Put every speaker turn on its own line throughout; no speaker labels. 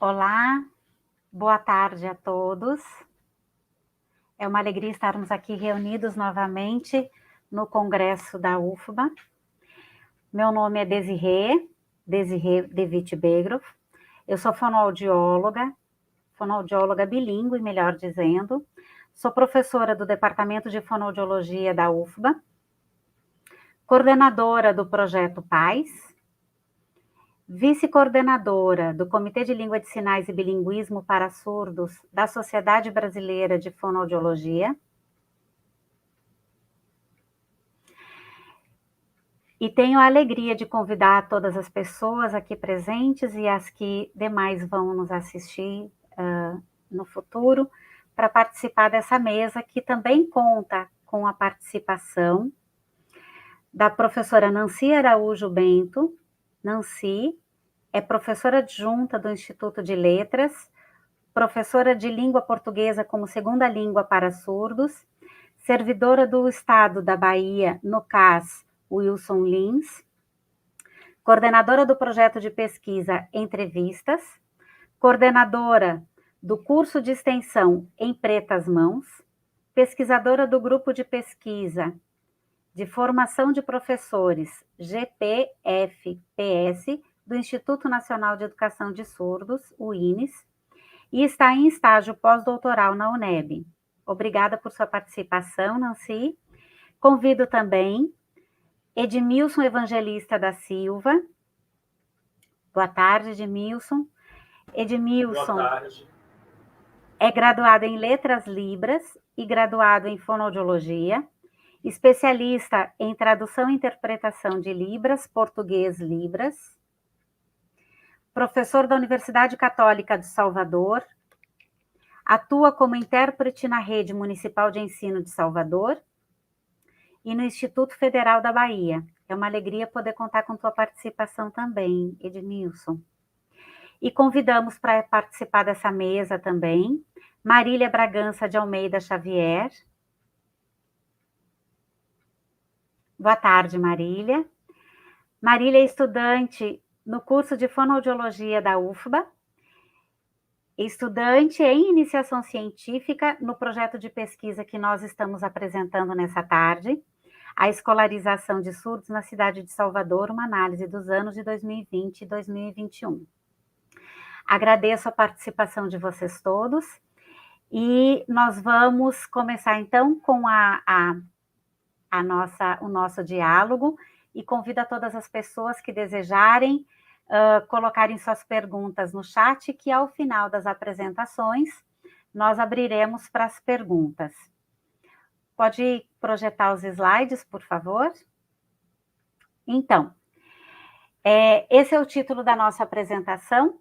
Olá, boa tarde a todos. É uma alegria estarmos aqui reunidos novamente no Congresso da UFBA. Meu nome é Desirê Devitt Begroff. Eu sou fonoaudióloga bilíngue, melhor dizendo. Sou professora do Departamento de Fonoaudiologia da UFBA, coordenadora do projeto PAIS, vice-coordenadora do Comitê de Língua de Sinais e Bilinguismo para Surdos da Sociedade Brasileira de Fonoaudiologia. E tenho a alegria de convidar todas as pessoas aqui presentes e as que demais vão nos assistir no futuro para participar dessa mesa, que também conta com a participação da professora Nancy Araújo Bento. Nancy é professora adjunta do Instituto de Letras, professora de língua portuguesa como segunda língua para surdos, servidora do Estado da Bahia no CAS Wilson Lins, coordenadora do projeto de pesquisa Entrevistas, coordenadora do curso de extensão Em Pretas Mãos, pesquisadora do grupo de pesquisa de formação de professores GPFPS do Instituto Nacional de Educação de Surdos, o INES, e está em estágio pós-doutoral na UNEB. Obrigada por sua participação, Nancy. Convido também Edmilson Evangelista da Silva. Boa tarde, Edmilson. Edmilson
Boa tarde.
É graduado em Letras Libras e graduado em Fonoaudiologia, especialista em tradução e interpretação de Libras, português Libras, professor da Universidade Católica de Salvador, atua como intérprete na Rede Municipal de Ensino de Salvador e no Instituto Federal da Bahia. É uma alegria poder contar com tua participação também, Edmilson. E convidamos para participar dessa mesa também Marília Bragança de Almeida Xavier. Boa tarde, Marília. Marília é estudante no curso de Fonoaudiologia da UFBA, estudante em iniciação científica no projeto de pesquisa que nós estamos apresentando nessa tarde, a escolarização de surdos na cidade de Salvador, uma análise dos anos de 2020 e 2021. Agradeço a participação de vocês todos e nós vamos começar então com o nosso diálogo e convido a todas as pessoas que desejarem colocarem suas perguntas no chat, que ao final das apresentações nós abriremos para as perguntas. Pode projetar os slides, por favor? Então, esse é o título da nossa apresentação,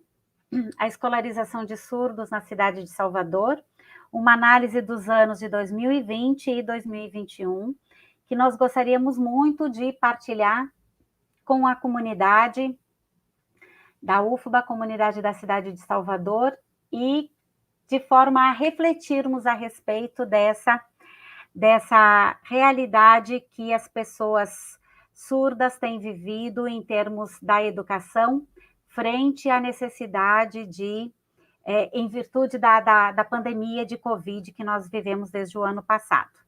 a escolarização de surdos na cidade de Salvador, uma análise dos anos de 2020 e 2021, que nós gostaríamos muito de partilhar com a comunidade da UFBA, a comunidade da cidade de Salvador, e de forma a refletirmos a respeito dessa realidade que as pessoas surdas têm vivido em termos da educação, frente à necessidade em virtude da pandemia de Covid que nós vivemos desde o ano passado.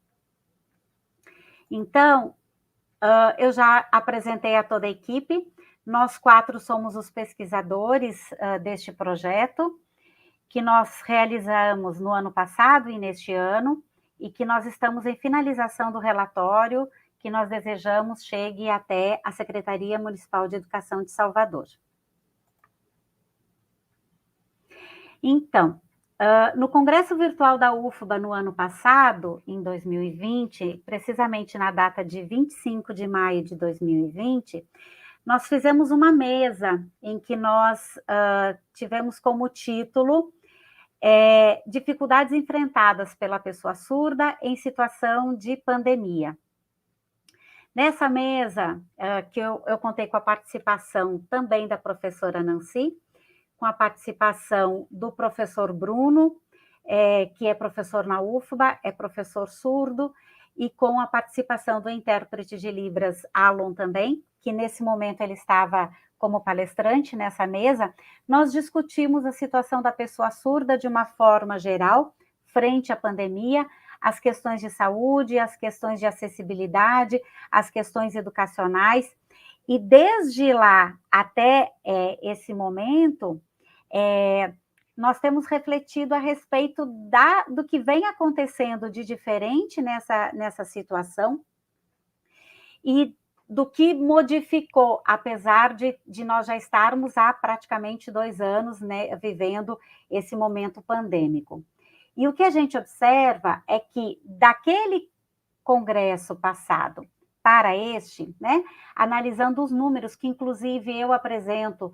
Então, eu já apresentei a toda a equipe, nós 4 somos os pesquisadores deste projeto, que nós realizamos no ano passado e neste ano, e que nós estamos em finalização do relatório, que nós desejamos chegue até a Secretaria Municipal de Educação de Salvador. Então, no Congresso Virtual da UFBA no ano passado, em 2020, precisamente na data de 25 de maio de 2020, nós fizemos uma mesa em que nós tivemos como título dificuldades enfrentadas pela pessoa surda em situação de pandemia. Nessa mesa, que eu contei com a participação também da professora Nancy, com a participação do professor Bruno, que é professor na UFBA, é professor surdo, e com a participação do intérprete de Libras, Alon também, que nesse momento ele estava como palestrante nessa mesa, nós discutimos a situação da pessoa surda de uma forma geral, frente à pandemia, as questões de saúde, as questões de acessibilidade, as questões educacionais, e desde lá até esse momento, nós temos refletido a respeito do que vem acontecendo de diferente nessa situação e do que modificou, apesar de nós já estarmos há praticamente 2 anos, né, vivendo esse momento pandêmico. E o que a gente observa é que daquele congresso passado para este, né, analisando os números, que inclusive eu apresento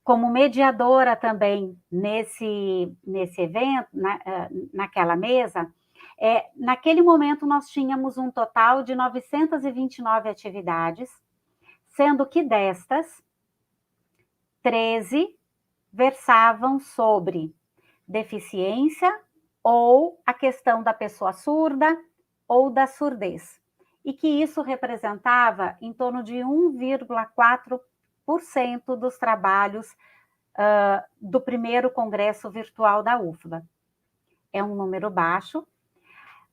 como mediadora também nesse evento, naquela mesa, naquele momento nós tínhamos um total de 929 atividades, sendo que destas, 13 versavam sobre deficiência ou a questão da pessoa surda ou da surdez, e que isso representava em torno de 1,4% dos trabalhos do primeiro congresso virtual da UFBA. É um número baixo,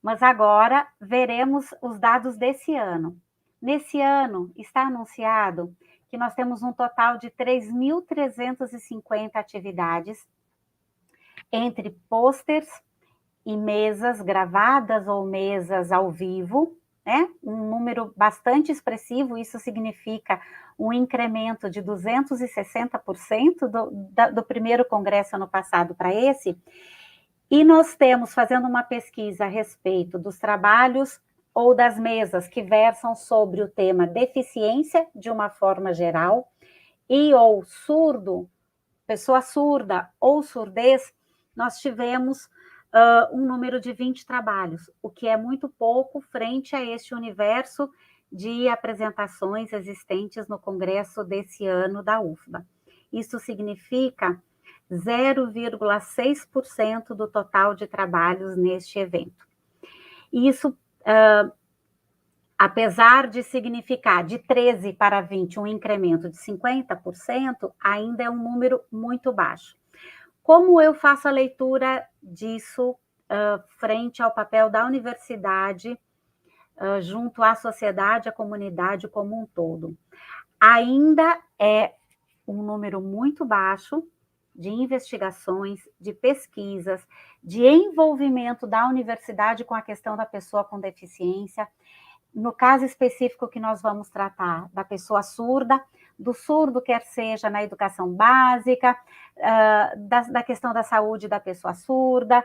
mas agora veremos os dados desse ano. Nesse ano, está anunciado que nós temos um total de 3.350 atividades, entre pôsteres e mesas gravadas ou mesas ao vivo, né? Um número bastante expressivo, isso significa um incremento de 260% do primeiro congresso ano passado para esse, e nós temos, fazendo uma pesquisa a respeito dos trabalhos ou das mesas que versam sobre o tema deficiência, de uma forma geral, e ou surdo, pessoa surda ou surdez, nós tivemos um número de 20 trabalhos, o que é muito pouco frente a este universo de apresentações existentes no congresso desse ano da UFBA. Isso significa 0,6% do total de trabalhos neste evento. Isso, apesar de significar de 13 para 20 um incremento de 50%, ainda é um número muito baixo. Como eu faço a leitura disso frente ao papel da universidade, junto à sociedade, à comunidade como um todo? Ainda é um número muito baixo de investigações, de pesquisas, de envolvimento da universidade com a questão da pessoa com deficiência. No caso específico que nós vamos tratar da pessoa surda, do surdo, quer seja na educação básica, da questão da saúde da pessoa surda,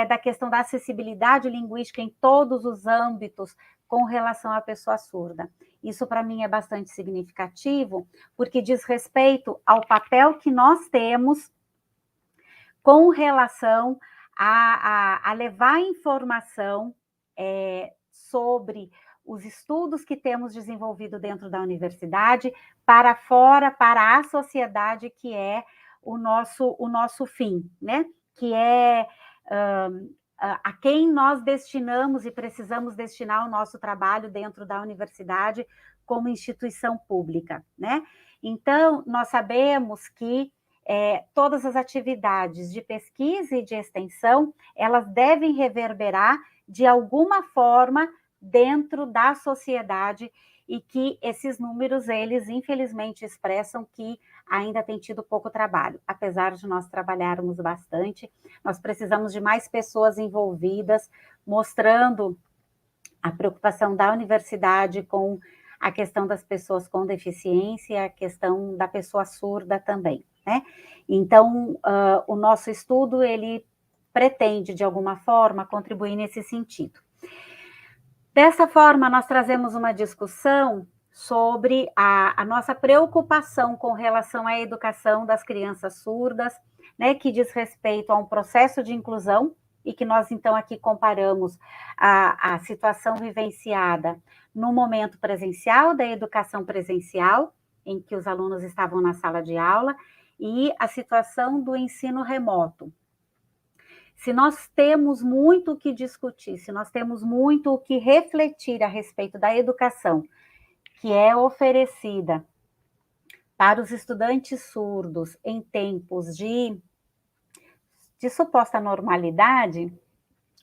da questão da acessibilidade linguística em todos os âmbitos com relação à pessoa surda. Isso, para mim, é bastante significativo, porque diz respeito ao papel que nós temos com relação a levar informação sobre os estudos que temos desenvolvido dentro da universidade para fora, para a sociedade, que é o nosso fim, né? Que é a quem nós destinamos e precisamos destinar o nosso trabalho dentro da universidade como instituição pública, né? Então, nós sabemos que todas as atividades de pesquisa e de extensão, elas devem reverberar de alguma forma dentro da sociedade, e que esses números, eles infelizmente expressam que ainda tem tido pouco trabalho. Apesar de nós trabalharmos bastante, nós precisamos de mais pessoas envolvidas, mostrando a preocupação da universidade com a questão das pessoas com deficiência, a questão da pessoa surda também, né? Então, o nosso estudo, ele pretende, de alguma forma, contribuir nesse sentido. Dessa forma, nós trazemos uma discussão sobre a nossa preocupação com relação à educação das crianças surdas, né, que diz respeito a um processo de inclusão, e que nós, então, aqui comparamos a situação vivenciada no momento presencial, da educação presencial, em que os alunos estavam na sala de aula, e a situação do ensino remoto. Se nós temos muito o que discutir, se nós temos muito o que refletir a respeito da educação que é oferecida para os estudantes surdos em tempos de suposta normalidade,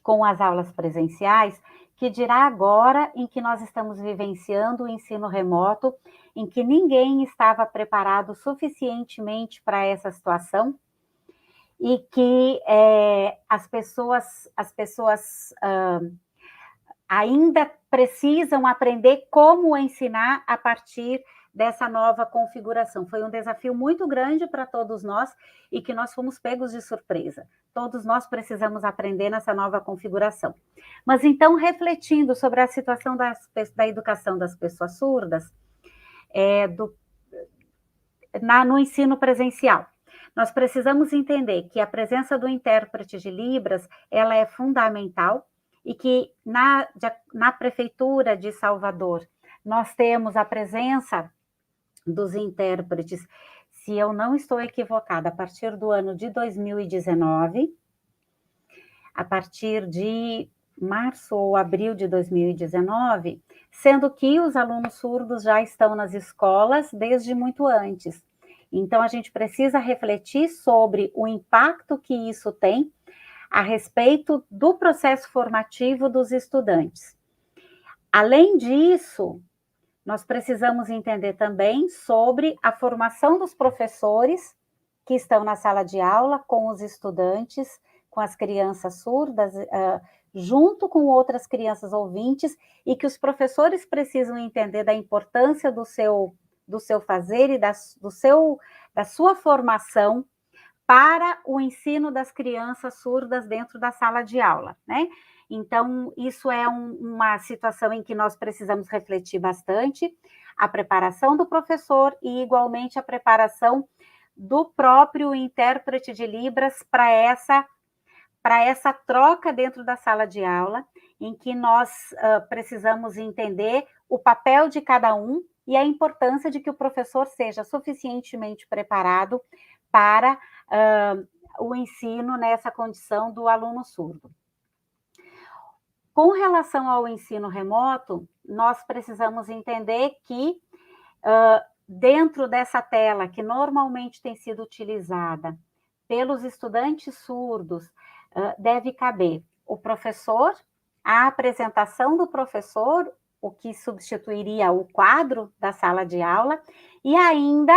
com as aulas presenciais, que dirá agora em que nós estamos vivenciando o ensino remoto, em que ninguém estava preparado suficientemente para essa situação, e que as pessoas ainda precisam aprender como ensinar a partir dessa nova configuração. Foi um desafio muito grande para todos nós e que nós fomos pegos de surpresa. Todos nós precisamos aprender nessa nova configuração. Mas então, refletindo sobre a situação da educação das pessoas surdas, no ensino presencial, nós precisamos entender que a presença do intérprete de Libras, ela é fundamental, e que na Prefeitura de Salvador, nós temos a presença dos intérpretes, se eu não estou equivocada, a partir do ano de 2019, a partir de março ou abril de 2019, sendo que os alunos surdos já estão nas escolas desde muito antes. Então, a gente precisa refletir sobre o impacto que isso tem a respeito do processo formativo dos estudantes. Além disso, nós precisamos entender também sobre a formação dos professores que estão na sala de aula com os estudantes, com as crianças surdas, junto com outras crianças ouvintes, e que os professores precisam entender da importância do seu fazer e da sua formação para o ensino das crianças surdas dentro da sala de aula, né? Então, isso é uma situação em que nós precisamos refletir bastante, a preparação do professor e, igualmente, a preparação do próprio intérprete de Libras para essa troca dentro da sala de aula, em que nós precisamos entender o papel de cada um e a importância de que o professor seja suficientemente preparado para o ensino nessa condição do aluno surdo. Com relação ao ensino remoto, nós precisamos entender que dentro dessa tela que normalmente tem sido utilizada pelos estudantes surdos, deve caber o professor, a apresentação do professor, o que substituiria o quadro da sala de aula, e ainda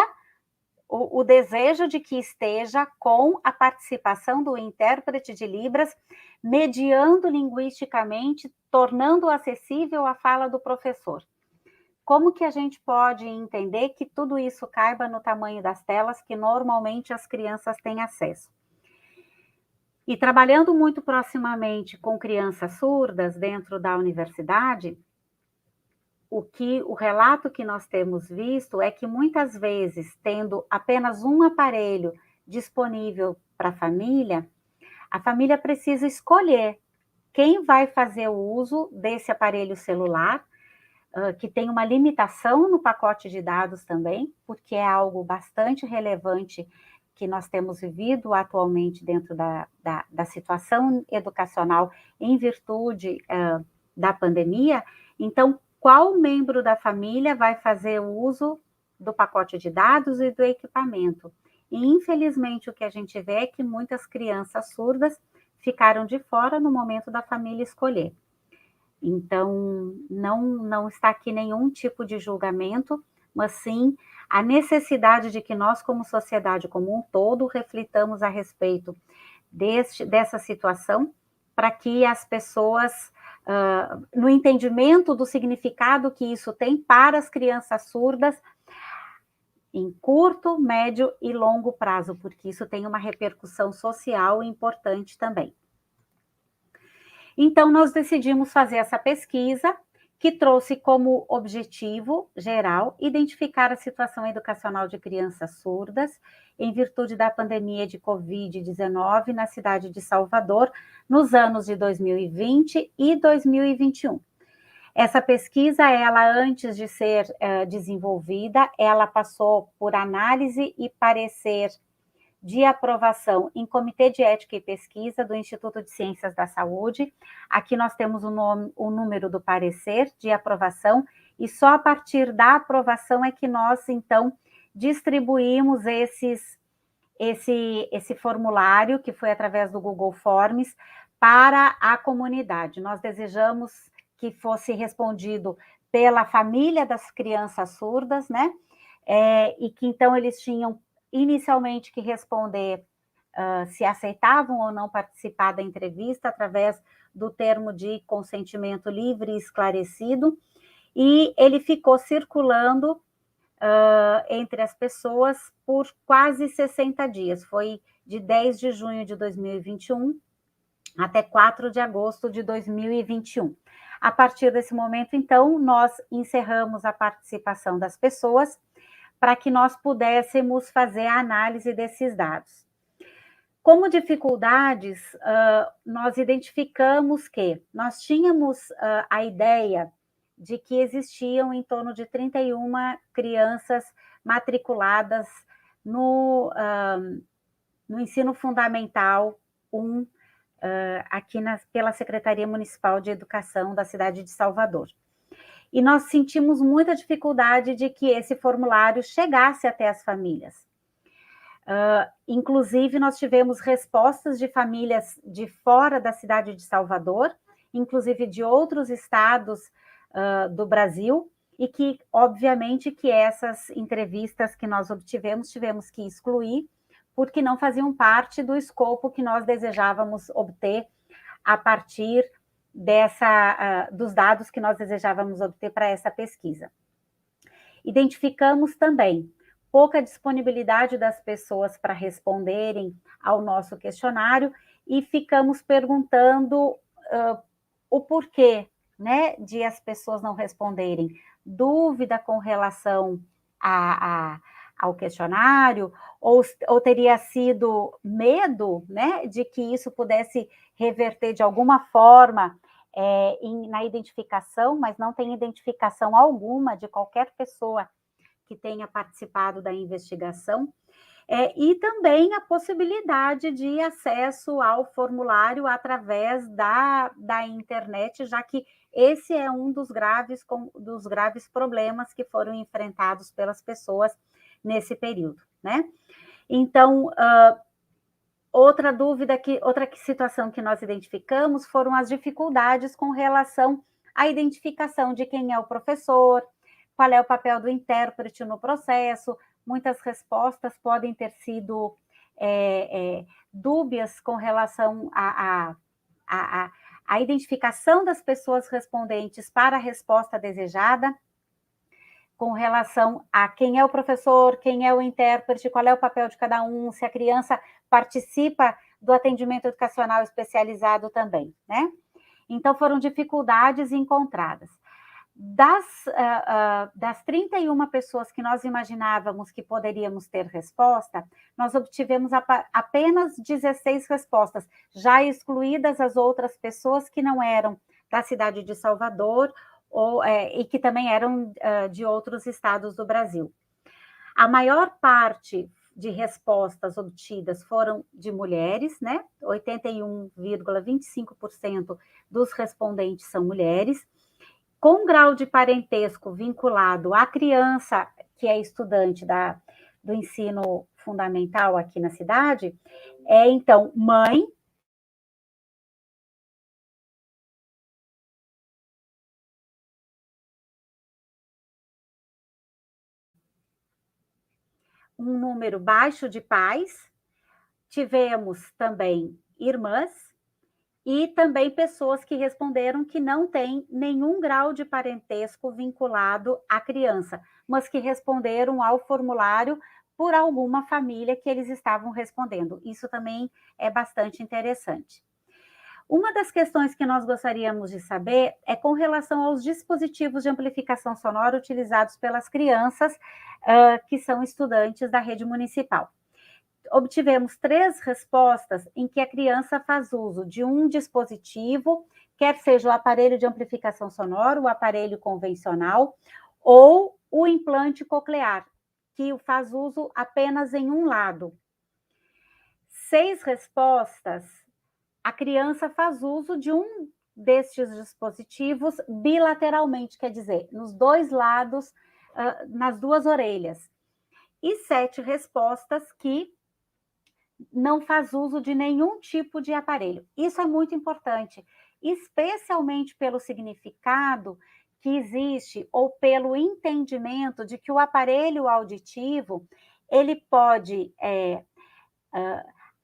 o desejo de que esteja com a participação do intérprete de Libras, mediando linguisticamente, tornando acessível a fala do professor. Como que a gente pode entender que tudo isso caiba no tamanho das telas que normalmente as crianças têm acesso? E trabalhando muito proximamente com crianças surdas dentro da universidade, o relato que nós temos visto é que muitas vezes, tendo apenas um aparelho disponível para a família precisa escolher quem vai fazer o uso desse aparelho celular, que tem uma limitação no pacote de dados também, porque é algo bastante relevante que nós temos vivido atualmente dentro da situação educacional em virtude da pandemia. Então, qual membro da família vai fazer o uso do pacote de dados e do equipamento? E, infelizmente, o que a gente vê é que muitas crianças surdas ficaram de fora no momento da família escolher. Então, não está aqui nenhum tipo de julgamento, mas sim a necessidade de que nós, como sociedade como um todo, reflitamos a respeito dessa situação, para que as pessoas, no entendimento do significado que isso tem para as crianças surdas, em curto, médio e longo prazo, porque isso tem uma repercussão social importante também. Então, nós decidimos fazer essa pesquisa, que trouxe como objetivo geral identificar a situação educacional de crianças surdas em virtude da pandemia de Covid-19 na cidade de Salvador, nos anos de 2020 e 2021. Essa pesquisa, ela antes de ser desenvolvida, ela passou por análise e parecer de aprovação em Comitê de Ética e Pesquisa do Instituto de Ciências da Saúde. Aqui nós temos o número do parecer de aprovação, e só a partir da aprovação é que nós, então, distribuímos esse formulário, que foi através do Google Forms, para a comunidade. Nós desejamos que fosse respondido pela família das crianças surdas, né? E que então eles tinham inicialmente que responder se aceitavam ou não participar da entrevista através do termo de consentimento livre e esclarecido, e ele ficou circulando entre as pessoas por quase 60 dias. Foi de 10 de junho de 2021 até 4 de agosto de 2021. A partir desse momento, então, nós encerramos a participação das pessoas para que nós pudéssemos fazer a análise desses dados. Como dificuldades, nós identificamos que nós tínhamos a ideia de que existiam em torno de 31 crianças matriculadas no ensino fundamental 1, aqui pela Secretaria Municipal de Educação da cidade de Salvador. E nós sentimos muita dificuldade de que esse formulário chegasse até as famílias. Inclusive, nós tivemos respostas de famílias de fora da cidade de Salvador, inclusive de outros estados do Brasil, e que, obviamente, que essas entrevistas que nós obtivemos, tivemos que excluir, porque não faziam parte do escopo que nós desejávamos obter a partir dos dados que nós desejávamos obter para essa pesquisa. Identificamos também pouca disponibilidade das pessoas para responderem ao nosso questionário e ficamos perguntando o porquê, né, de as pessoas não responderem. Dúvida com relação ao questionário, ou teria sido medo, né, de que isso pudesse reverter de alguma forma na identificação, mas não tem identificação alguma de qualquer pessoa que tenha participado da investigação, e também a possibilidade de acesso ao formulário através da internet, já que esse é um dos graves problemas que foram enfrentados pelas pessoas nesse período, né? Então, outra situação que nós identificamos foram as dificuldades com relação à identificação de quem é o professor, qual é o papel do intérprete no processo. Muitas respostas podem ter sido dúbias com relação à identificação das pessoas respondentes para a resposta desejada, com relação a quem é o professor, quem é o intérprete, qual é o papel de cada um, se a criança participa do atendimento educacional especializado também, né? Então, foram dificuldades encontradas. Das 31 pessoas que nós imaginávamos que poderíamos ter resposta, nós obtivemos apenas 16 respostas, já excluídas as outras pessoas que não eram da cidade de Salvador e que também eram de outros estados do Brasil. A maior parte de respostas obtidas foram de mulheres, né? 81,25% dos respondentes são mulheres, com grau de parentesco vinculado à criança que é estudante do ensino fundamental aqui na cidade, então, mãe, um número baixo de pais, tivemos também irmãs, e também pessoas que responderam que não têm nenhum grau de parentesco vinculado à criança, mas que responderam ao formulário por alguma família que eles estavam respondendo. Isso também é bastante interessante. Uma das questões que nós gostaríamos de saber é com relação aos dispositivos de amplificação sonora utilizados pelas crianças que são estudantes da rede municipal. Obtivemos 3 respostas em que a criança faz uso de um dispositivo, quer seja o aparelho de amplificação sonora, o aparelho convencional, ou o implante coclear, que faz uso apenas em um lado. 6 respostas, a criança faz uso de um destes dispositivos bilateralmente, quer dizer, nos 2 lados, nas 2 orelhas. E 7 respostas que não faz uso de nenhum tipo de aparelho. Isso é muito importante, especialmente pelo significado que existe ou pelo entendimento de que o aparelho auditivo ele pode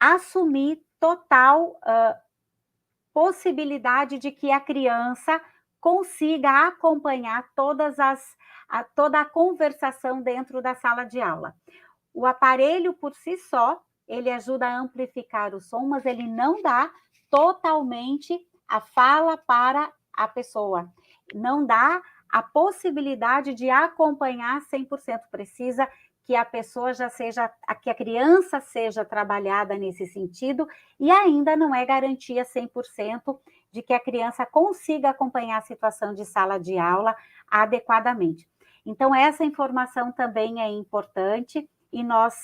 assumir total possibilidade de que a criança consiga acompanhar toda a conversação dentro da sala de aula. O aparelho por si só, ele ajuda a amplificar o som, mas ele não dá totalmente a fala para a pessoa. Não dá a possibilidade de acompanhar 100%. Precisa que a pessoa que a criança seja trabalhada nesse sentido, e ainda não é garantia 100% de que a criança consiga acompanhar a situação de sala de aula adequadamente. Então, essa informação também é importante, e nós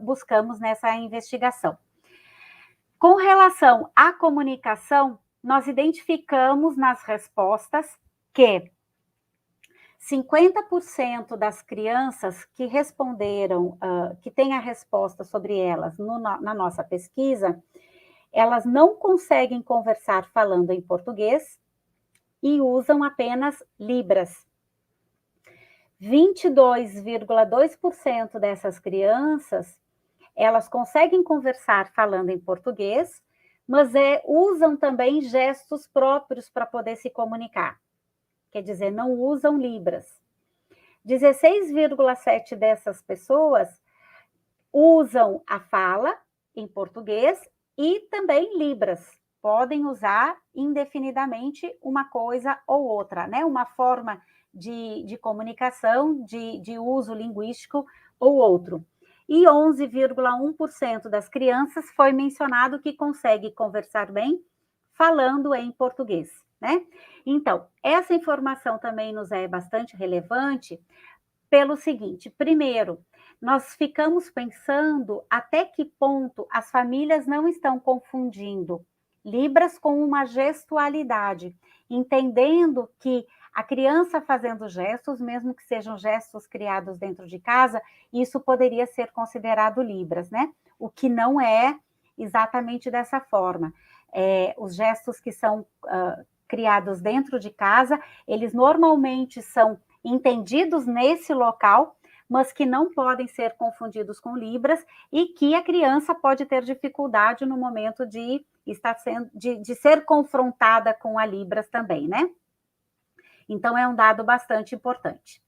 buscamos nessa investigação. Com relação à comunicação, nós identificamos nas respostas que 50% das crianças que responderam, que têm a resposta sobre elas na nossa pesquisa, elas não conseguem conversar falando em português e usam apenas Libras. 22,2% dessas crianças, elas conseguem conversar falando em português, mas usam também gestos próprios para poder se comunicar. Quer dizer, não usam Libras. 16,7% dessas pessoas usam a fala em português e também Libras. Podem usar indefinidamente uma coisa ou outra, né? Uma forma de comunicação, de uso linguístico ou outro. E 11,1% das crianças foi mencionado que consegue conversar bem falando em português, né? Então, essa informação também nos é bastante relevante pelo seguinte: primeiro, nós ficamos pensando até que ponto as famílias não estão confundindo Libras com uma gestualidade, entendendo que a criança fazendo gestos, mesmo que sejam gestos criados dentro de casa, isso poderia ser considerado Libras, né? O que não é exatamente dessa forma. Os gestos que são criados dentro de casa, eles normalmente são entendidos nesse local, mas que não podem ser confundidos com Libras e que a criança pode ter dificuldade no momento de ser confrontada com a Libras também, né? Então, é um dado bastante importante.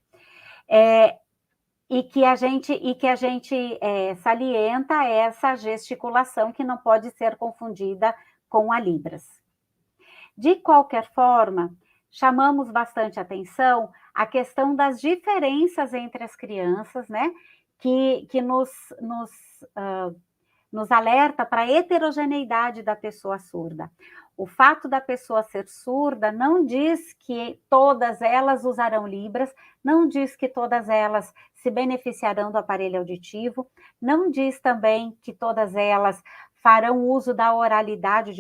E que a gente salienta essa gesticulação que não pode ser confundida com a Libras. De qualquer forma, chamamos bastante atenção a questão das diferenças entre as crianças, né? Que nos alerta para a heterogeneidade da pessoa surda. O fato da pessoa ser surda não diz que todas elas usarão Libras, não diz que todas elas se beneficiarão do aparelho auditivo, não diz também que todas elas farão uso da oralidade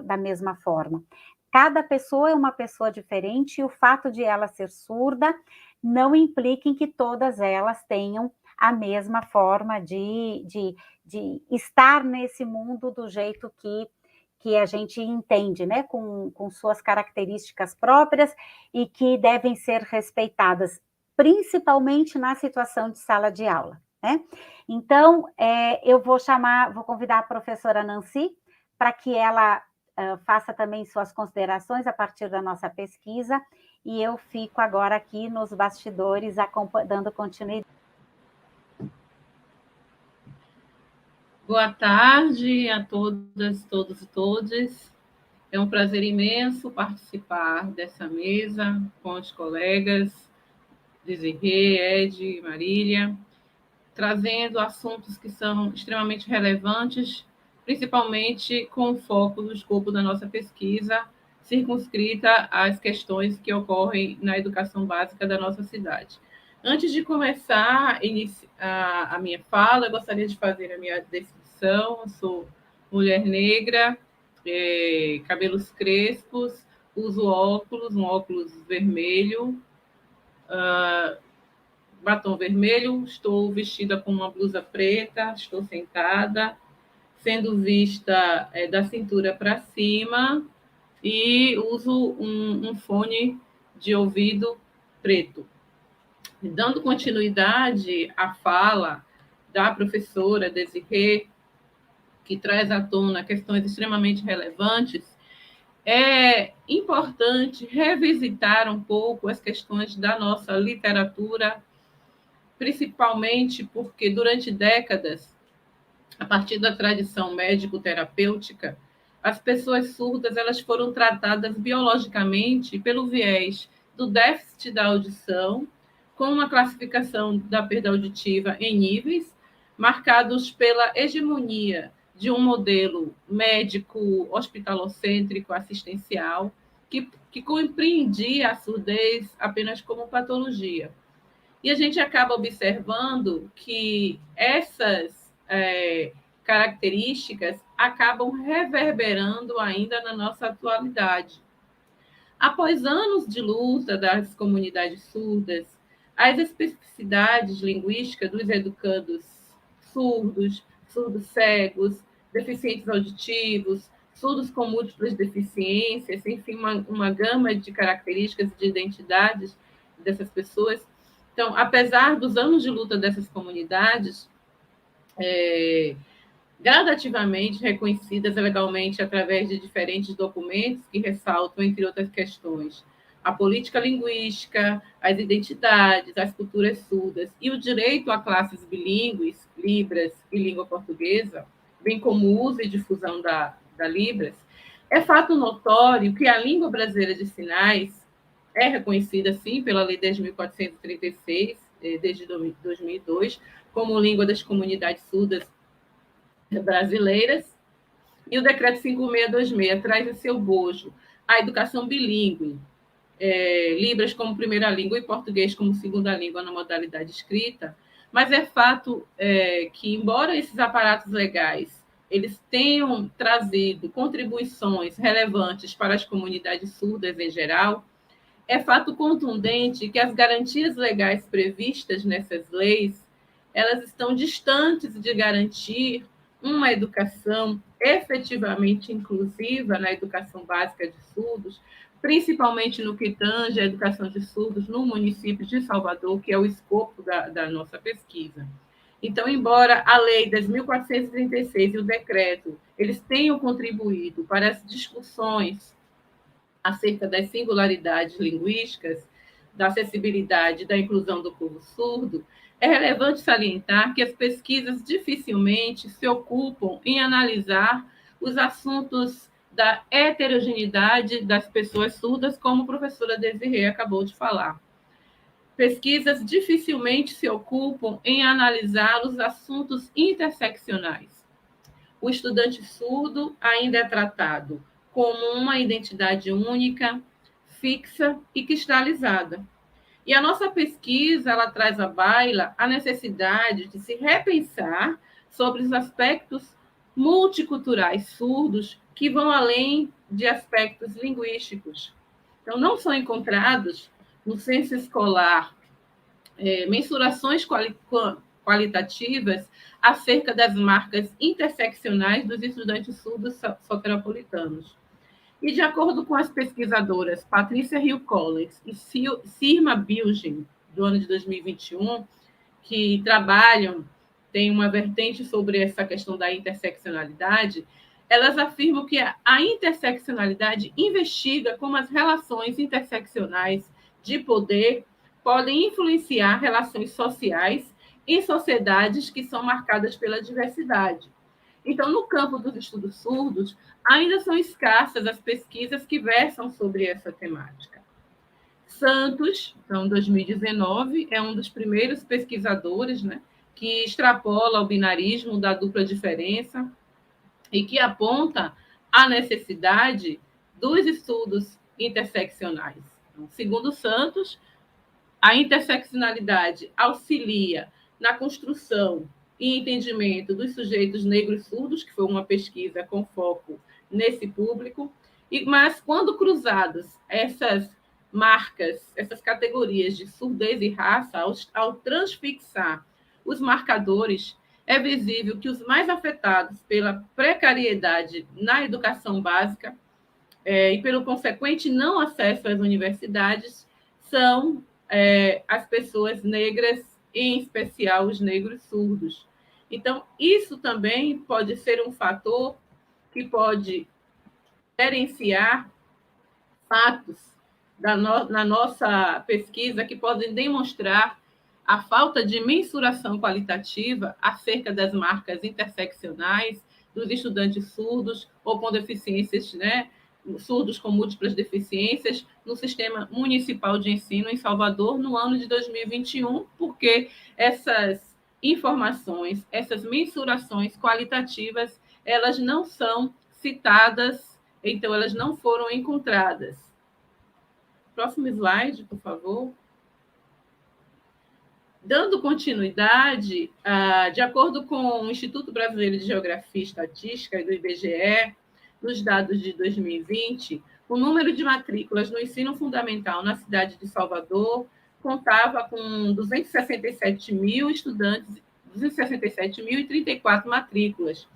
da mesma forma. Cada pessoa é uma pessoa diferente e o fato de ela ser surda não implica em que todas elas tenham a mesma forma de estar nesse mundo do jeito que a gente entende, né, com suas características próprias e que devem ser respeitadas, principalmente na situação de sala de aula, né? Então, eu vou convidar a professora Nancy para que ela faça também suas considerações a partir da nossa pesquisa, e eu fico agora aqui nos bastidores dando continuidade.
Boa tarde a todas, todos e todes. É um prazer imenso participar dessa mesa com os colegas Desirê, Ed, Marília, trazendo assuntos que são extremamente relevantes, principalmente com o foco do escopo da nossa pesquisa, circunscrita às questões que ocorrem na educação básica da nossa cidade. Antes de começar a minha fala, eu gostaria de fazer a minha descrição. Eu sou mulher negra, cabelos crespos, uso óculos, um óculos vermelho, batom vermelho, estou vestida com uma blusa preta, estou sentada, sendo vista da cintura para cima, e uso um fone de ouvido preto. Dando continuidade à fala da professora Desirê, que traz à tona questões extremamente relevantes, é importante revisitar um pouco as questões da nossa literatura, principalmente porque durante décadas, a partir da tradição médico-terapêutica, as pessoas surdas elas foram tratadas biologicamente pelo viés do déficit da audição, com uma classificação da perda auditiva em níveis, marcados pela hegemonia de um modelo médico hospitalocêntrico assistencial que compreendia a surdez apenas como patologia. E a gente acaba observando que essas características acabam reverberando ainda na nossa atualidade. Após anos de luta das comunidades surdas, as especificidades linguísticas dos educandos surdos, surdos cegos, deficientes auditivos, surdos com múltiplas deficiências, enfim, uma gama de características e de identidades dessas pessoas. Então, apesar dos anos de luta dessas comunidades, gradativamente reconhecidas legalmente através de diferentes documentos que ressaltam, entre outras questões, a política linguística, as identidades, as culturas surdas e o direito a classes bilíngues, Libras e língua portuguesa, bem como o uso e difusão da Libras, é fato notório que a língua brasileira de sinais é reconhecida, sim, pela Lei 10.436, desde 2002, como língua das comunidades surdas brasileiras, e o Decreto 5626 traz em seu bojo a educação bilíngue, Libras como primeira língua e português como segunda língua na modalidade escrita, mas é fato que, embora esses aparatos legais eles tenham trazido contribuições relevantes para as comunidades surdas em geral, é fato contundente que as garantias legais previstas nessas leis elas estão distantes de garantir uma educação efetivamente inclusiva na educação básica de surdos, principalmente no que tange a educação de surdos no município de Salvador, que é o escopo da nossa pesquisa. Então, embora a Lei 10.436 e o decreto eles tenham contribuído para as discussões acerca das singularidades linguísticas, da acessibilidade e da inclusão do povo surdo, é relevante salientar que as pesquisas dificilmente se ocupam em analisar os assuntos da heterogeneidade das pessoas surdas, como a professora Desirê acabou de falar. Pesquisas dificilmente se ocupam em analisar os assuntos interseccionais. O estudante surdo ainda é tratado como uma identidade única, fixa e cristalizada. E a nossa pesquisa ela traz à baila a necessidade de se repensar sobre os aspectos multiculturais surdos que vão além de aspectos linguísticos. Então, não são encontrados no censo escolar mensurações qualitativas acerca das marcas interseccionais dos estudantes surdos soteropolitanos. E, de acordo com as pesquisadoras Patrícia Hill Collins e Sirma Bilgin, do ano de 2021, que trabalham, tem uma vertente sobre essa questão da interseccionalidade, elas afirmam que a interseccionalidade investiga como as relações interseccionais de poder podem influenciar relações sociais em sociedades que são marcadas pela diversidade. Então, no campo dos estudos surdos, ainda são escassas as pesquisas que versam sobre essa temática. Santos, então, 2019, é um dos primeiros pesquisadores, né, que extrapola o binarismo da dupla diferença e que aponta a necessidade dos estudos interseccionais. Então, segundo Santos, a interseccionalidade auxilia na construção e entendimento dos sujeitos negros surdos, que foi uma pesquisa com foco nesse público, mas quando cruzadas essas marcas, essas categorias de surdez e raça, ao transfixar os marcadores, é visível que os mais afetados pela precariedade na educação básica e pelo consequente não acesso às universidades são as pessoas negras, em especial os negros surdos. Então, isso também pode ser um fator que pode diferenciar fatos na nossa pesquisa que podem demonstrar a falta de mensuração qualitativa acerca das marcas interseccionais dos estudantes surdos ou com deficiências, né, surdos com múltiplas deficiências, no sistema municipal de ensino em Salvador no ano de 2021, porque essas informações, essas mensurações qualitativas, elas não são citadas, então elas não foram encontradas. Próximo slide, por favor. Dando continuidade, de acordo com o Instituto Brasileiro de Geografia e Estatística e do IBGE, nos dados de 2020, o número de matrículas no ensino fundamental na cidade de Salvador contava com 267 mil estudantes, 267.034 matrículas.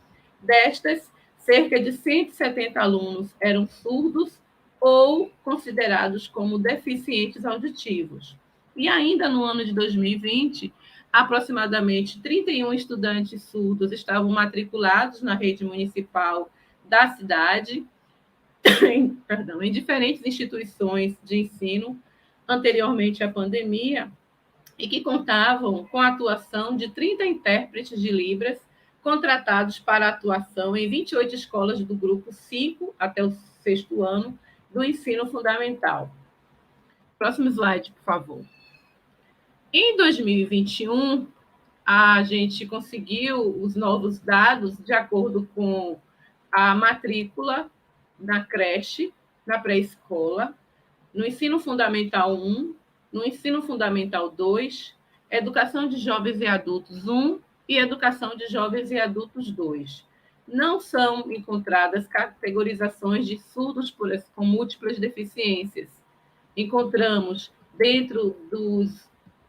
Destas, cerca de 170 alunos eram surdos ou considerados como deficientes auditivos. E ainda no ano de 2020, aproximadamente 31 estudantes surdos estavam matriculados na rede municipal da cidade, em diferentes instituições de ensino, anteriormente à pandemia, e que contavam com a atuação de 30 intérpretes de Libras, contratados para atuação em 28 escolas do grupo 5 até o 6º ano do ensino fundamental. Próximo slide, por favor. Em 2021, a gente conseguiu os novos dados de acordo com a matrícula na creche, na pré-escola, no ensino fundamental 1, no ensino fundamental 2, educação de jovens e adultos 1 e educação de jovens e adultos 2. Não são encontradas categorizações de surdos com múltiplas deficiências. Encontramos, dentro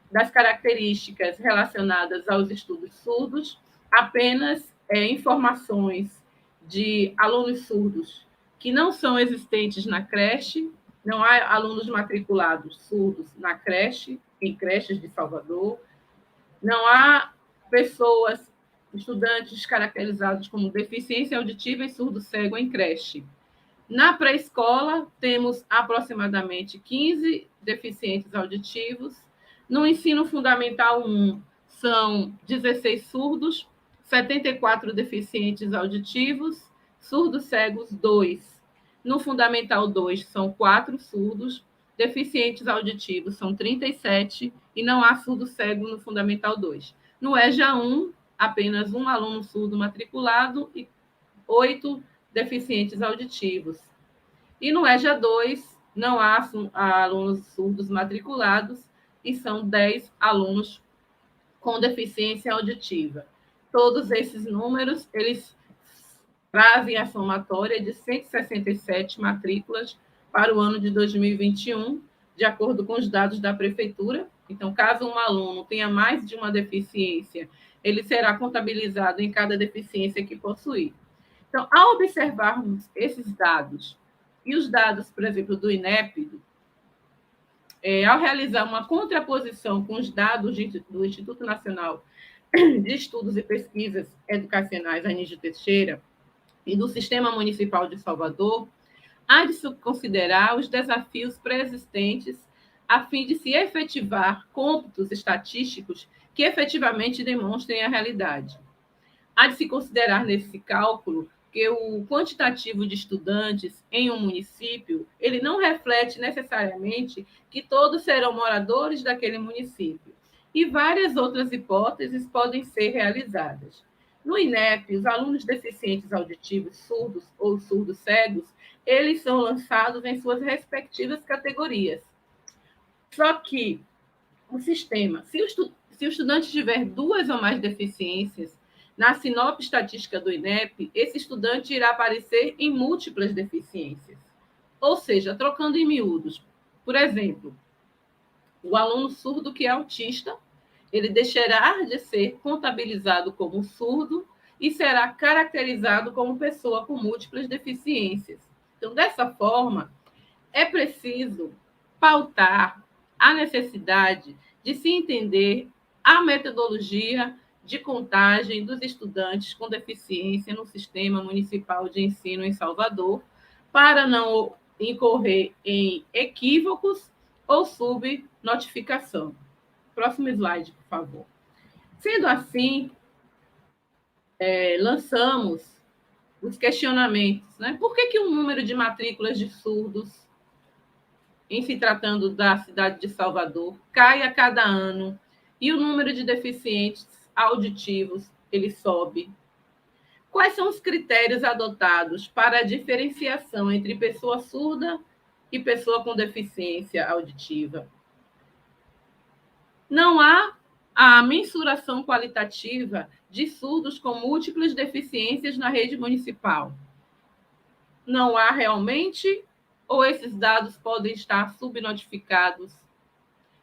das características relacionadas aos estudos surdos, apenas informações de alunos surdos que não são existentes na creche, não há alunos matriculados surdos na creche, em creches de Salvador, não há pessoas, estudantes caracterizados como deficiência auditiva e surdo-cego em creche. Na pré-escola, temos aproximadamente 15 deficientes auditivos. No ensino fundamental 1, são 16 surdos, 74 deficientes auditivos, surdos-cegos 2. No fundamental 2, são 4 surdos, deficientes auditivos são 37 e não há surdo-cego no fundamental 2. No EJA 1, apenas um aluno surdo matriculado e 8 deficientes auditivos. E no EJA 2, não há alunos surdos matriculados e são 10 alunos com deficiência auditiva. Todos esses números, eles trazem a somatória de 167 matrículas para o ano de 2021, de acordo com os dados da prefeitura. Então, caso um aluno tenha mais de uma deficiência, ele será contabilizado em cada deficiência que possuir. Então, ao observarmos esses dados e os dados, por exemplo, do INEP, ao realizar uma contraposição com os dados do Instituto Nacional de Estudos e Pesquisas Educacionais, Anísio Teixeira, e do Sistema Municipal de Salvador, há de se considerar os desafios pré-existentes a fim de se efetivar cômputos estatísticos que efetivamente demonstrem a realidade. Há de se considerar nesse cálculo que o quantitativo de estudantes em um município, ele não reflete necessariamente que todos serão moradores daquele município. E várias outras hipóteses podem ser realizadas. No INEP, os alunos deficientes auditivos, surdos ou surdos-cegos, eles são lançados em suas respectivas categorias. Só que o sistema, se se o estudante tiver 2 ou mais deficiências, na sinopse estatística do INEP, esse estudante irá aparecer em múltiplas deficiências. Ou seja, trocando em miúdos. Por exemplo, o aluno surdo que é autista, ele deixará de ser contabilizado como surdo e será caracterizado como pessoa com múltiplas deficiências. Então, dessa forma, é preciso pautar a necessidade de se entender a metodologia de contagem dos estudantes com deficiência no Sistema Municipal de Ensino em Salvador, para não incorrer em equívocos ou subnotificação. Próximo slide, por favor. Sendo assim, lançamos os questionamentos. Né? Por que o número de matrículas de surdos, em se tratando da cidade de Salvador, cai a cada ano e o número de deficientes auditivos ele sobe? Quais são os critérios adotados para a diferenciação entre pessoa surda e pessoa com deficiência auditiva? Não há a mensuração qualitativa de surdos com múltiplas deficiências na rede municipal. Não há realmente, ou esses dados podem estar subnotificados?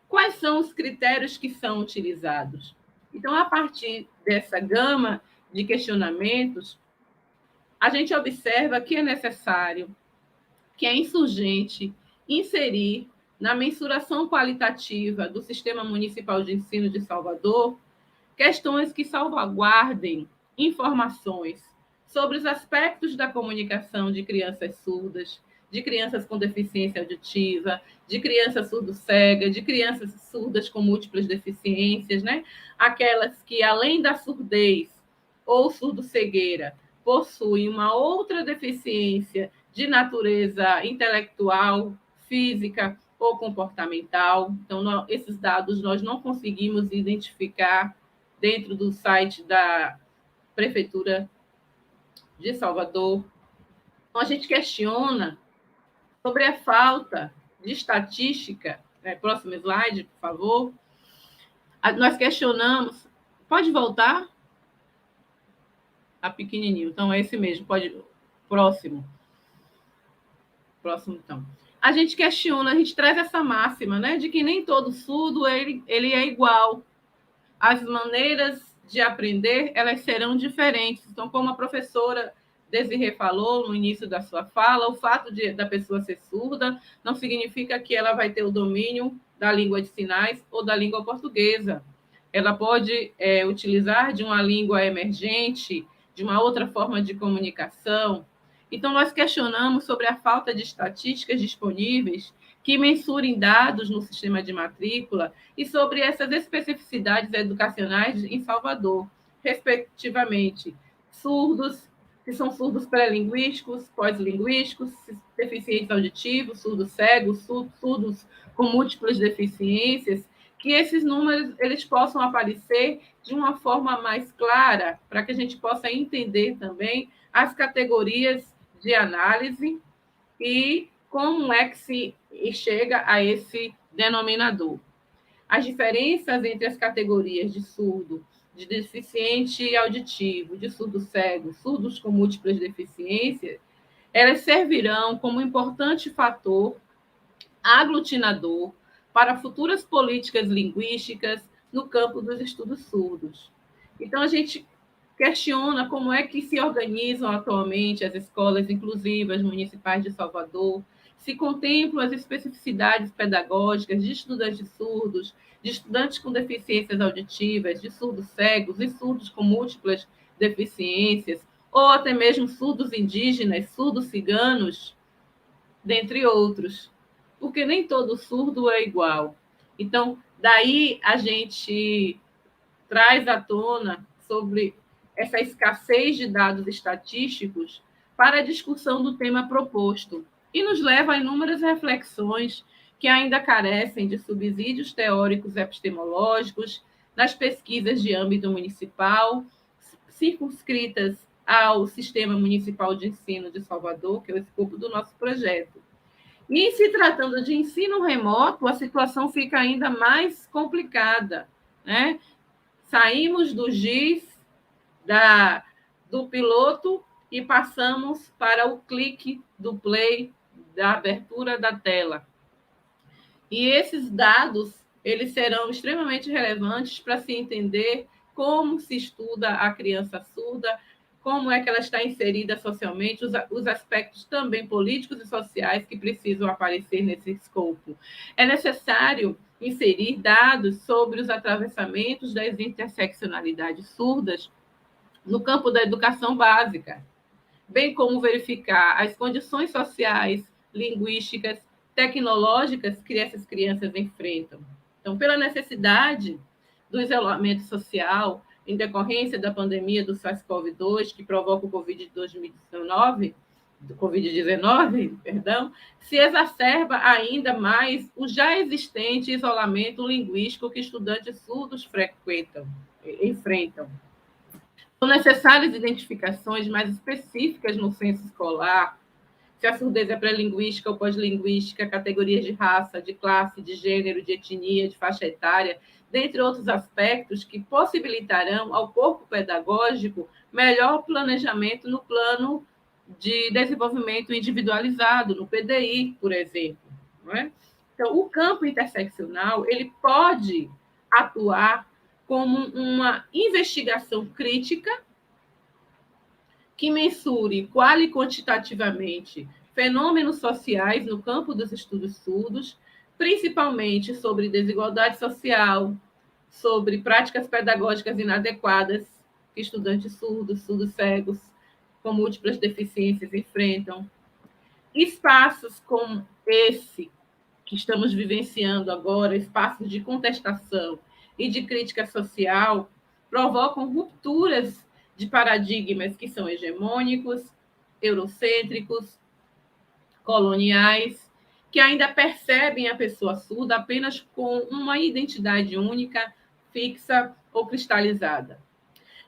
Quais são os critérios que são utilizados? Então, a partir dessa gama de questionamentos, a gente observa que é necessário, que é insurgente, inserir na mensuração qualitativa do Sistema Municipal de Ensino de Salvador questões que salvaguardem informações sobre os aspectos da comunicação de crianças surdas, de crianças com deficiência auditiva, de crianças surdo-cega, de crianças surdas com múltiplas deficiências, né? Aquelas que, além da surdez ou surdo-cegueira, possuem uma outra deficiência de natureza intelectual, física ou comportamental. Então, esses dados nós não conseguimos identificar dentro do site da Prefeitura de Salvador. Então, a gente questiona sobre a falta de estatística. Próximo slide, por favor. Nós questionamos. Pode voltar? Tá pequenininho. Então, é esse mesmo. Pode. Próximo. Próximo, então. A gente questiona, a gente traz essa máxima, né, de que nem todo surdo ele é igual. As maneiras de aprender, elas serão diferentes. Então, como a professora Desirê falou no início da sua fala, o fato da pessoa ser surda não significa que ela vai ter o domínio da língua de sinais ou da língua portuguesa. Ela pode utilizar de uma língua emergente, de uma outra forma de comunicação. Então, nós questionamos sobre a falta de estatísticas disponíveis que mensurem dados no sistema de matrícula e sobre essas especificidades educacionais em Salvador, respectivamente, surdos, se são surdos pré-linguísticos, pós-linguísticos, deficientes auditivos, surdos cegos, surdos com múltiplas deficiências, que esses números eles possam aparecer de uma forma mais clara, para que a gente possa entender também as categorias de análise e como é que se chega a esse denominador. As diferenças entre as categorias de surdo, de deficiente auditivo, de surdo cego, surdos com múltiplas deficiências, elas servirão como importante fator aglutinador para futuras políticas linguísticas no campo dos estudos surdos. Então, a gente questiona como é que se organizam atualmente as escolas inclusivas municipais de Salvador, se contemplam as especificidades pedagógicas de estudantes surdos, de estudantes com deficiências auditivas, de surdos cegos e surdos com múltiplas deficiências, ou até mesmo surdos indígenas, surdos ciganos, dentre outros, porque nem todo surdo é igual. Então, daí a gente traz à tona sobre essa escassez de dados estatísticos para a discussão do tema proposto e nos leva a inúmeras reflexões que ainda carecem de subsídios teóricos epistemológicos nas pesquisas de âmbito municipal, circunscritas ao Sistema Municipal de Ensino de Salvador, que é o escopo do nosso projeto. E, em se tratando de ensino remoto, a situação fica ainda mais complicada, né? Saímos do giz, do piloto, e passamos para o clique do play, da abertura da tela. E esses dados, eles serão extremamente relevantes para se entender como se estuda a criança surda, como é que ela está inserida socialmente, os aspectos também políticos e sociais que precisam aparecer nesse escopo. É necessário inserir dados sobre os atravessamentos das interseccionalidades surdas no campo da educação básica, bem como verificar as condições sociais, linguísticas, tecnológicas que essas crianças enfrentam. Então, pela necessidade do isolamento social em decorrência da pandemia do SARS-CoV-2, que provoca o Covid-19, perdão, se exacerba ainda mais o já existente isolamento linguístico que estudantes surdos enfrentam. São necessárias identificações mais específicas no censo escolar, se a surdez é pré-linguística ou pós-linguística, categorias de raça, de classe, de gênero, de etnia, de faixa etária, dentre outros aspectos que possibilitarão ao corpo pedagógico melhor planejamento no plano de desenvolvimento individualizado, no PDI, por exemplo. Não é? Então, o campo interseccional ele pode atuar como uma investigação crítica que mensure qual e quantitativamente fenômenos sociais no campo dos estudos surdos, principalmente sobre desigualdade social, sobre práticas pedagógicas inadequadas que estudantes surdos, surdos cegos, com múltiplas deficiências enfrentam. Espaços como esse que estamos vivenciando agora, espaços de contestação e de crítica social, provocam rupturas de paradigmas que são hegemônicos, eurocêntricos, coloniais, que ainda percebem a pessoa surda apenas com uma identidade única, fixa ou cristalizada.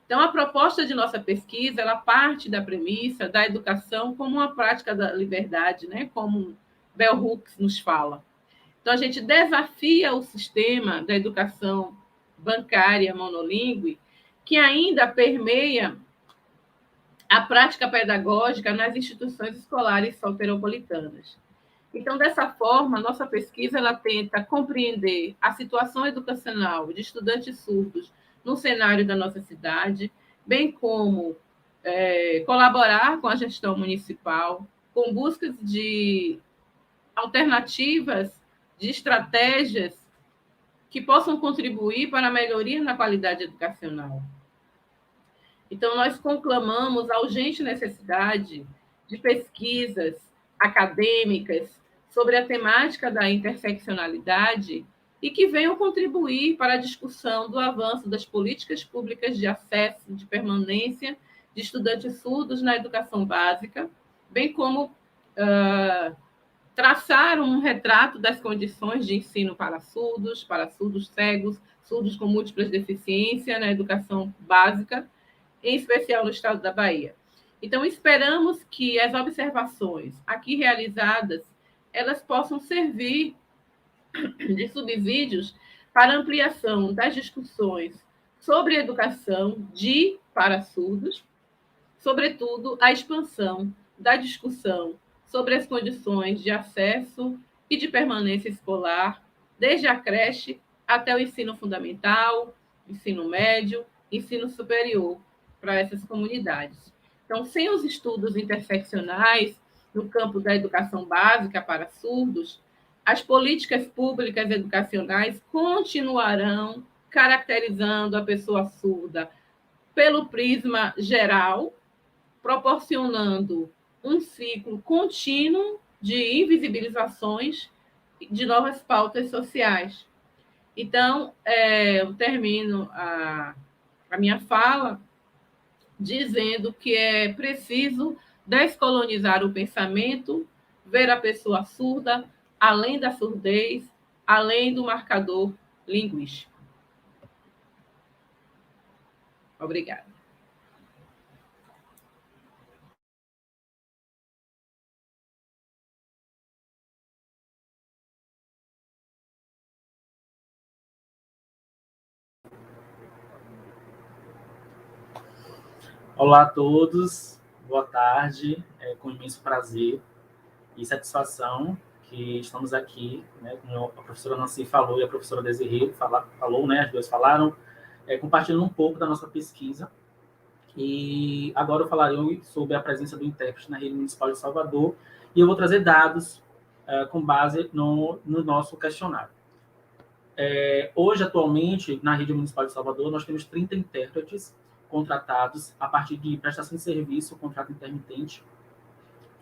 Então, a proposta de nossa pesquisa, ela parte da premissa da educação como uma prática da liberdade, né? Como Bell Hooks nos fala. Então, a gente desafia o sistema da educação bancária monolíngue, que ainda permeia a prática pedagógica nas instituições escolares soteropolitanas. Então, dessa forma, nossa pesquisa ela tenta compreender a situação educacional de estudantes surdos no cenário da nossa cidade, bem como colaborar com a gestão municipal, com buscas de alternativas, de estratégias que possam contribuir para a melhoria na qualidade educacional. Então, nós conclamamos a urgente necessidade de pesquisas acadêmicas sobre a temática da interseccionalidade e que venham contribuir para a discussão do avanço das políticas públicas de acesso, de permanência de estudantes surdos na educação básica, bem como traçar um retrato das condições de ensino para surdos cegos, surdos com múltiplas deficiências na educação básica, em especial no estado da Bahia. Então, esperamos que as observações aqui realizadas elas possam servir de subsídios para ampliação das discussões sobre educação de para surdos, sobretudo a expansão da discussão sobre as condições de acesso e de permanência escolar, desde a creche até o ensino fundamental, ensino médio, ensino superior, para essas comunidades. Então, sem os estudos interseccionais no campo da educação básica para surdos, as políticas públicas educacionais continuarão caracterizando a pessoa surda pelo prisma geral, proporcionando um ciclo contínuo de invisibilizações de novas pautas sociais. Então, eu termino a minha fala dizendo que é preciso descolonizar o pensamento, ver a pessoa surda além da surdez, além do marcador linguístico. Obrigada.
Olá a todos, boa tarde, com imenso prazer e satisfação que estamos aqui, né, como a professora Nancy falou e a professora Desirê falou, né, as duas falaram, compartilhando um pouco da nossa pesquisa. E agora eu falarei sobre a presença do intérprete na rede municipal de Salvador e eu vou trazer dados com base no nosso questionário. Hoje, atualmente, na rede municipal de Salvador, nós temos 30 intérpretes contratados a partir de prestação de serviço, contrato intermitente.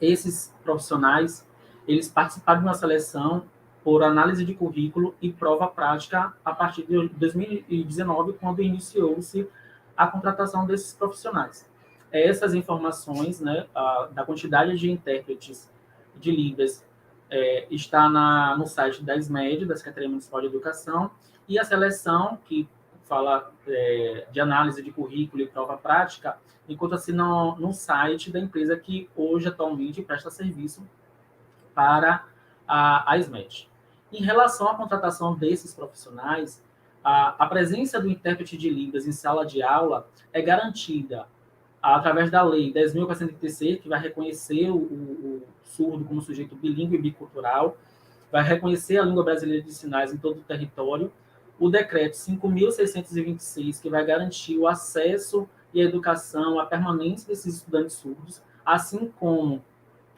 Esses profissionais, eles participaram de uma seleção por análise de currículo e prova prática a partir de 2019, quando iniciou-se a contratação desses profissionais. Essas informações, né, da quantidade de intérpretes de Libras está no site da SMED, da Secretaria Municipal de Educação, e a seleção, que fala de análise de currículo e prova prática, encontra-se no site da empresa que hoje, atualmente, presta serviço para a SMED. Em relação à contratação desses profissionais, a presença do intérprete de Libras em sala de aula é garantida através da Lei 10.436, que vai reconhecer o surdo como sujeito bilíngue e bicultural, vai reconhecer a língua brasileira de sinais em todo o território, o decreto 5.626, que vai garantir o acesso e a educação, a permanência desses estudantes surdos, assim como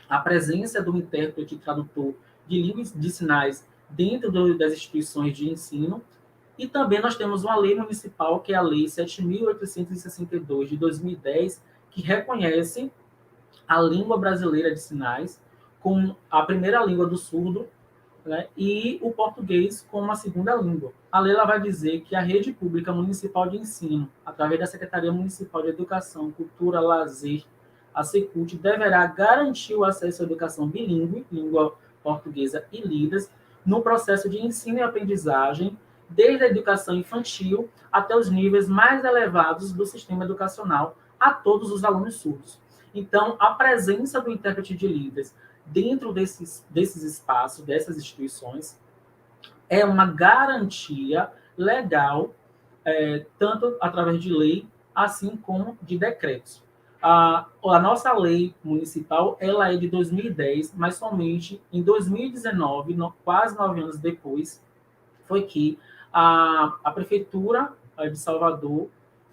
a presença do intérprete e tradutor de línguas de sinais dentro das instituições de ensino. E também nós temos uma lei municipal, que é a Lei 7.862, de 2010, que reconhece a língua brasileira de sinais como a primeira língua do surdo, né, e o português como a segunda língua. A lei ela vai dizer que a rede pública municipal de ensino, através da Secretaria Municipal de Educação, Cultura, Lazer, a Secult, deverá garantir o acesso à educação bilíngue, língua portuguesa e Libras, no processo de ensino e aprendizagem, desde a educação infantil até os níveis mais elevados do sistema educacional, a todos os alunos surdos. Então, a presença do intérprete de Libras dentro desses espaços, dessas instituições, é uma garantia legal, tanto através de lei, assim como de decretos. A nossa lei municipal ela é de 2010, mas somente em 2019, quase 9 anos depois, foi que a Prefeitura de Salvador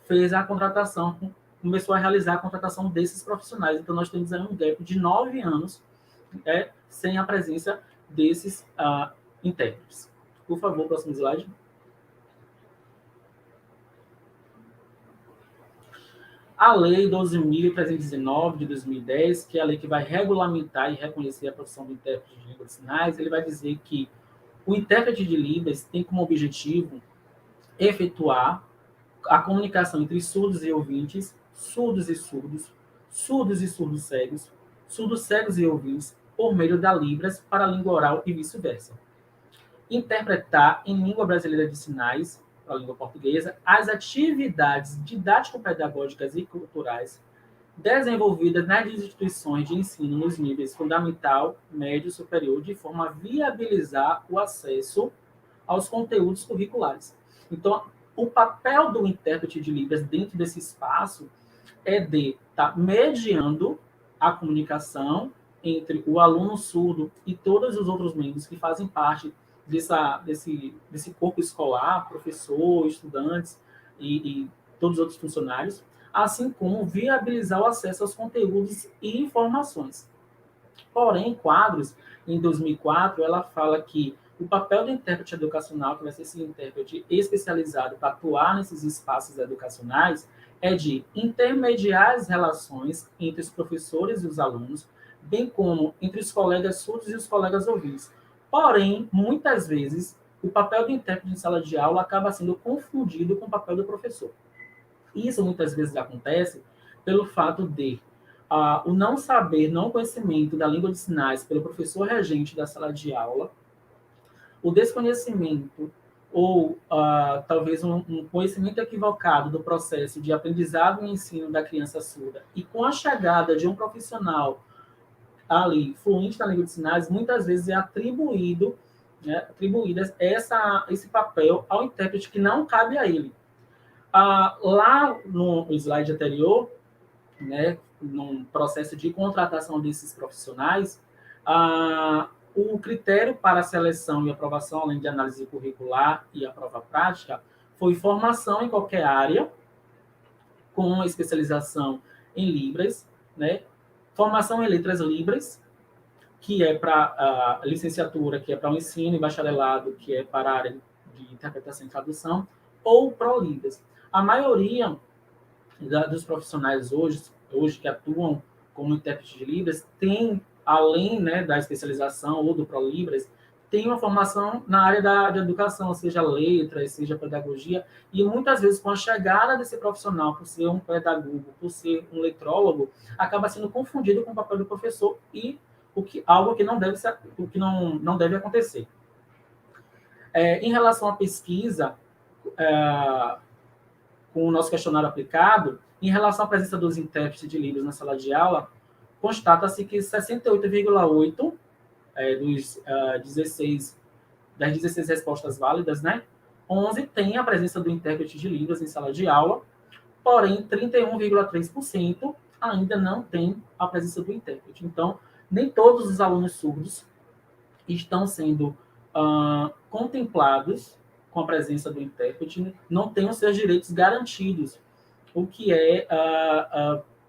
fez a contratação, começou a realizar a contratação desses profissionais. Então, nós temos aí um gap de 9 anos sem a presença desses intérpretes. Por favor, próximo slide. A Lei 12.319, de 2010, que é a lei que vai regulamentar e reconhecer a profissão do intérprete de língua de sinais, ele vai dizer que o intérprete de Libras tem como objetivo efetuar a comunicação entre surdos e ouvintes, surdos e surdos, surdos e surdos cegos, surdos cegos e ouvintes, por meio da Libras para a língua oral e vice-versa. Interpretar em língua brasileira de sinais, a língua portuguesa, as atividades didático-pedagógicas e culturais desenvolvidas nas instituições de ensino nos níveis fundamental, médio e superior, de forma a viabilizar o acesso aos conteúdos curriculares. Então, o papel do intérprete de Libras dentro desse espaço é de estar mediando a comunicação entre o aluno surdo e todos os outros membros que fazem parte desse corpo escolar, professor, estudantes e todos os outros funcionários, assim como viabilizar o acesso aos conteúdos e informações. Porém, Quadros, em 2004, ela fala que o papel do intérprete educacional, que vai ser esse intérprete especializado para atuar nesses espaços educacionais, é de intermediar as relações entre os professores e os alunos, bem como entre os colegas surdos e os colegas ouvintes. Porém, muitas vezes, o papel do intérprete em sala de aula acaba sendo confundido com o papel do professor. Isso muitas vezes acontece pelo fato de o não saber, não conhecimento da língua de sinais pelo professor regente da sala de aula, o desconhecimento ou talvez um conhecimento equivocado do processo de aprendizado e ensino da criança surda, e com a chegada de um profissional ali fluente na língua de sinais, muitas vezes é atribuído esse papel ao intérprete que não cabe a ele. Lá no slide anterior, né, num processo de contratação desses profissionais, o critério para a seleção e aprovação, além de análise curricular e a prova prática, foi formação em qualquer área, com especialização em Libras, né, formação em letras Libras, que é para a licenciatura, que é para o ensino, e bacharelado, que é para a área de interpretação e tradução, ou ProLibras. A maioria dos profissionais hoje que atuam como intérprete de Libras tem, além, né, da especialização ou do ProLibras, tem uma formação na área da educação, seja letras, seja pedagogia, e muitas vezes com a chegada desse profissional, por ser um pedagogo, por ser um letrólogo, acaba sendo confundido com o papel do professor e algo que não deve ser, o que não deve acontecer. Em relação à pesquisa, com o nosso questionário aplicado, em relação à presença dos intérpretes de Libras na sala de aula, constata-se que 68,8% das 16 respostas válidas, né, 11 tem a presença do intérprete de Libras em sala de aula, porém 31,3% ainda não tem a presença do intérprete. Então, nem todos os alunos surdos estão sendo contemplados com a presença do intérprete, não têm os seus direitos garantidos, o que é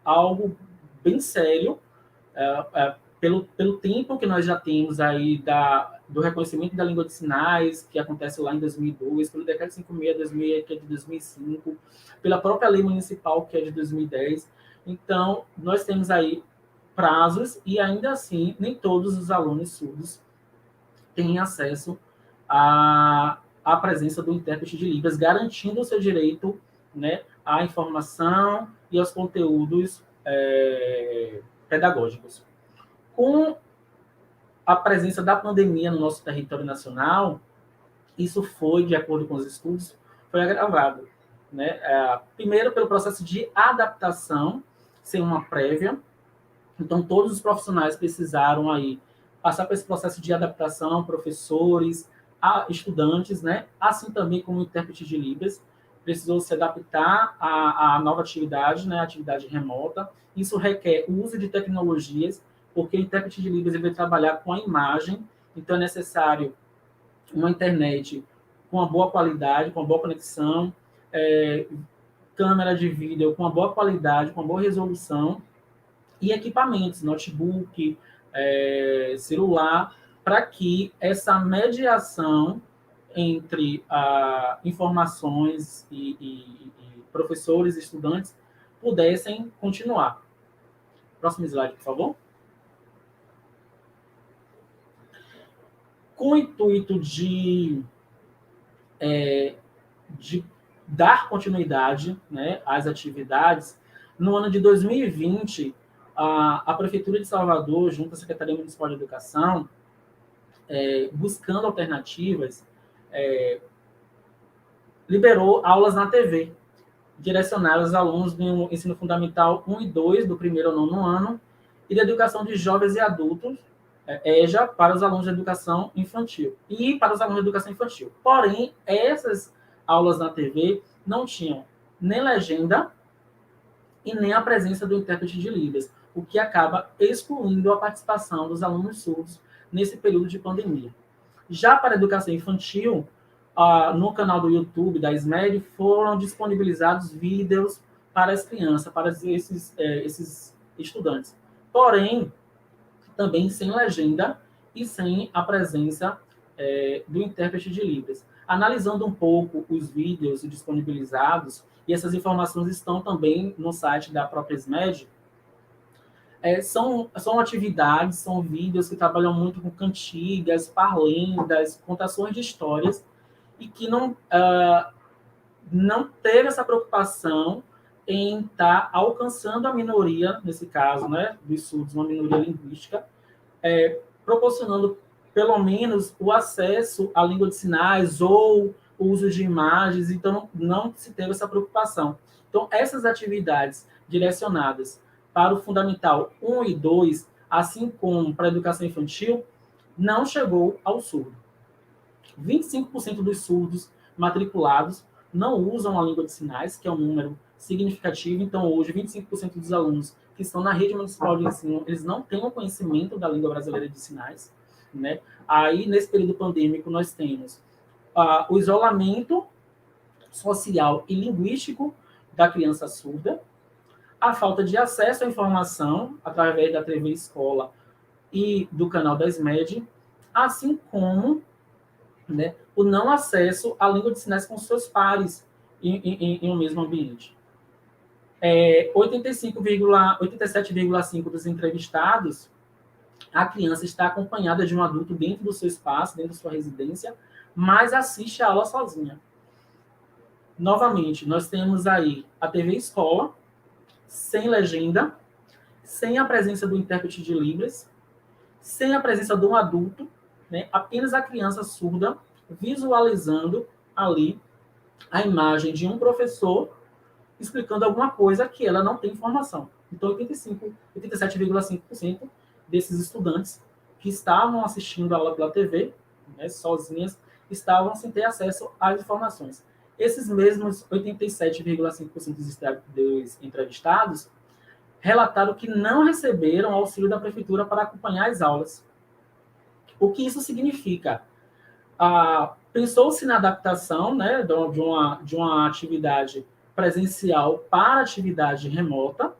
algo bem sério, pelo tempo que nós já temos aí do reconhecimento da língua de sinais, que acontece lá em 2002, pelo Decreto 56/2000, que é de 2005, pela própria lei municipal, que é de 2010. Então, nós temos aí prazos e, ainda assim, nem todos os alunos surdos têm acesso à presença do intérprete de Libras, garantindo o seu direito, né, à informação e aos conteúdos pedagógicos. Com a presença da pandemia no nosso território nacional, isso foi, de acordo com os estudos, foi agravado, né? Primeiro, pelo processo de adaptação, sem uma prévia. Então, todos os profissionais precisaram aí passar por esse processo de adaptação, professores, estudantes, né? Assim também como o intérprete de Libras, precisou se adaptar à nova atividade, né? A atividade remota. Isso requer o uso de tecnologias, porque o intérprete de Libras ele vai trabalhar com a imagem, então é necessário uma internet com uma boa qualidade, com uma boa conexão, câmera de vídeo com uma boa qualidade, com uma boa resolução, e equipamentos, notebook, celular, para que essa mediação entre informações e professores e estudantes pudessem continuar. Próximo slide, por favor. Com o intuito de dar continuidade, né, às atividades, no ano de 2020, a Prefeitura de Salvador, junto à Secretaria Municipal de Educação, buscando alternativas, liberou aulas na TV, direcionadas a alunos do ensino fundamental 1 e 2, do primeiro ao 9º ano, e de educação de jovens e adultos, EJA, para os alunos de educação infantil. E para os alunos de educação infantil. Porém, essas aulas na TV não tinham nem legenda e nem a presença do intérprete de Libras, o que acaba excluindo a participação dos alunos surdos nesse período de pandemia. Já para a educação infantil, no canal do YouTube da SMED, foram disponibilizados vídeos para as crianças, para esses estudantes. Porém, também sem legenda e sem a presença do intérprete de Libras. Analisando um pouco os vídeos disponibilizados, e essas informações estão também no site da própria SMED, são atividades, são vídeos que trabalham muito com cantigas, parlendas, contações de histórias, e que não teve essa preocupação em estar alcançando a minoria, nesse caso, né, dos surdos, uma minoria linguística, proporcionando, pelo menos, o acesso à língua de sinais ou o uso de imagens. Então, não se teve essa preocupação. Então, essas atividades direcionadas para o Fundamental 1 e 2, assim como para a educação infantil, não chegou ao surdo. 25% dos surdos matriculados não usam a língua de sinais, que é um número significativo. Então, hoje, 25% dos alunos que estão na rede municipal de ensino, eles não têm o conhecimento da língua brasileira de sinais, né? Aí, nesse período pandêmico, nós temos o isolamento social e linguístico da criança surda, a falta de acesso à informação através da TV Escola e do canal da SMED, assim como, né, o não acesso à língua de sinais com seus pares em um mesmo ambiente. 87,5% dos entrevistados, a criança está acompanhada de um adulto dentro do seu espaço, dentro da sua residência, mas assiste a aula sozinha. Novamente, nós temos aí a TV Escola, sem legenda, sem a presença do intérprete de Libras, sem a presença de um adulto, né, apenas a criança surda visualizando ali a imagem de um professor explicando alguma coisa que ela não tem informação. Então, 87,5% desses estudantes que estavam assistindo a aula pela TV, né, sozinhas, estavam sem ter acesso às informações. Esses mesmos 87,5% dos entrevistados relataram que não receberam auxílio da prefeitura para acompanhar as aulas. O que isso significa? Pensou-se na adaptação, né, de uma atividade presencial para atividade remota.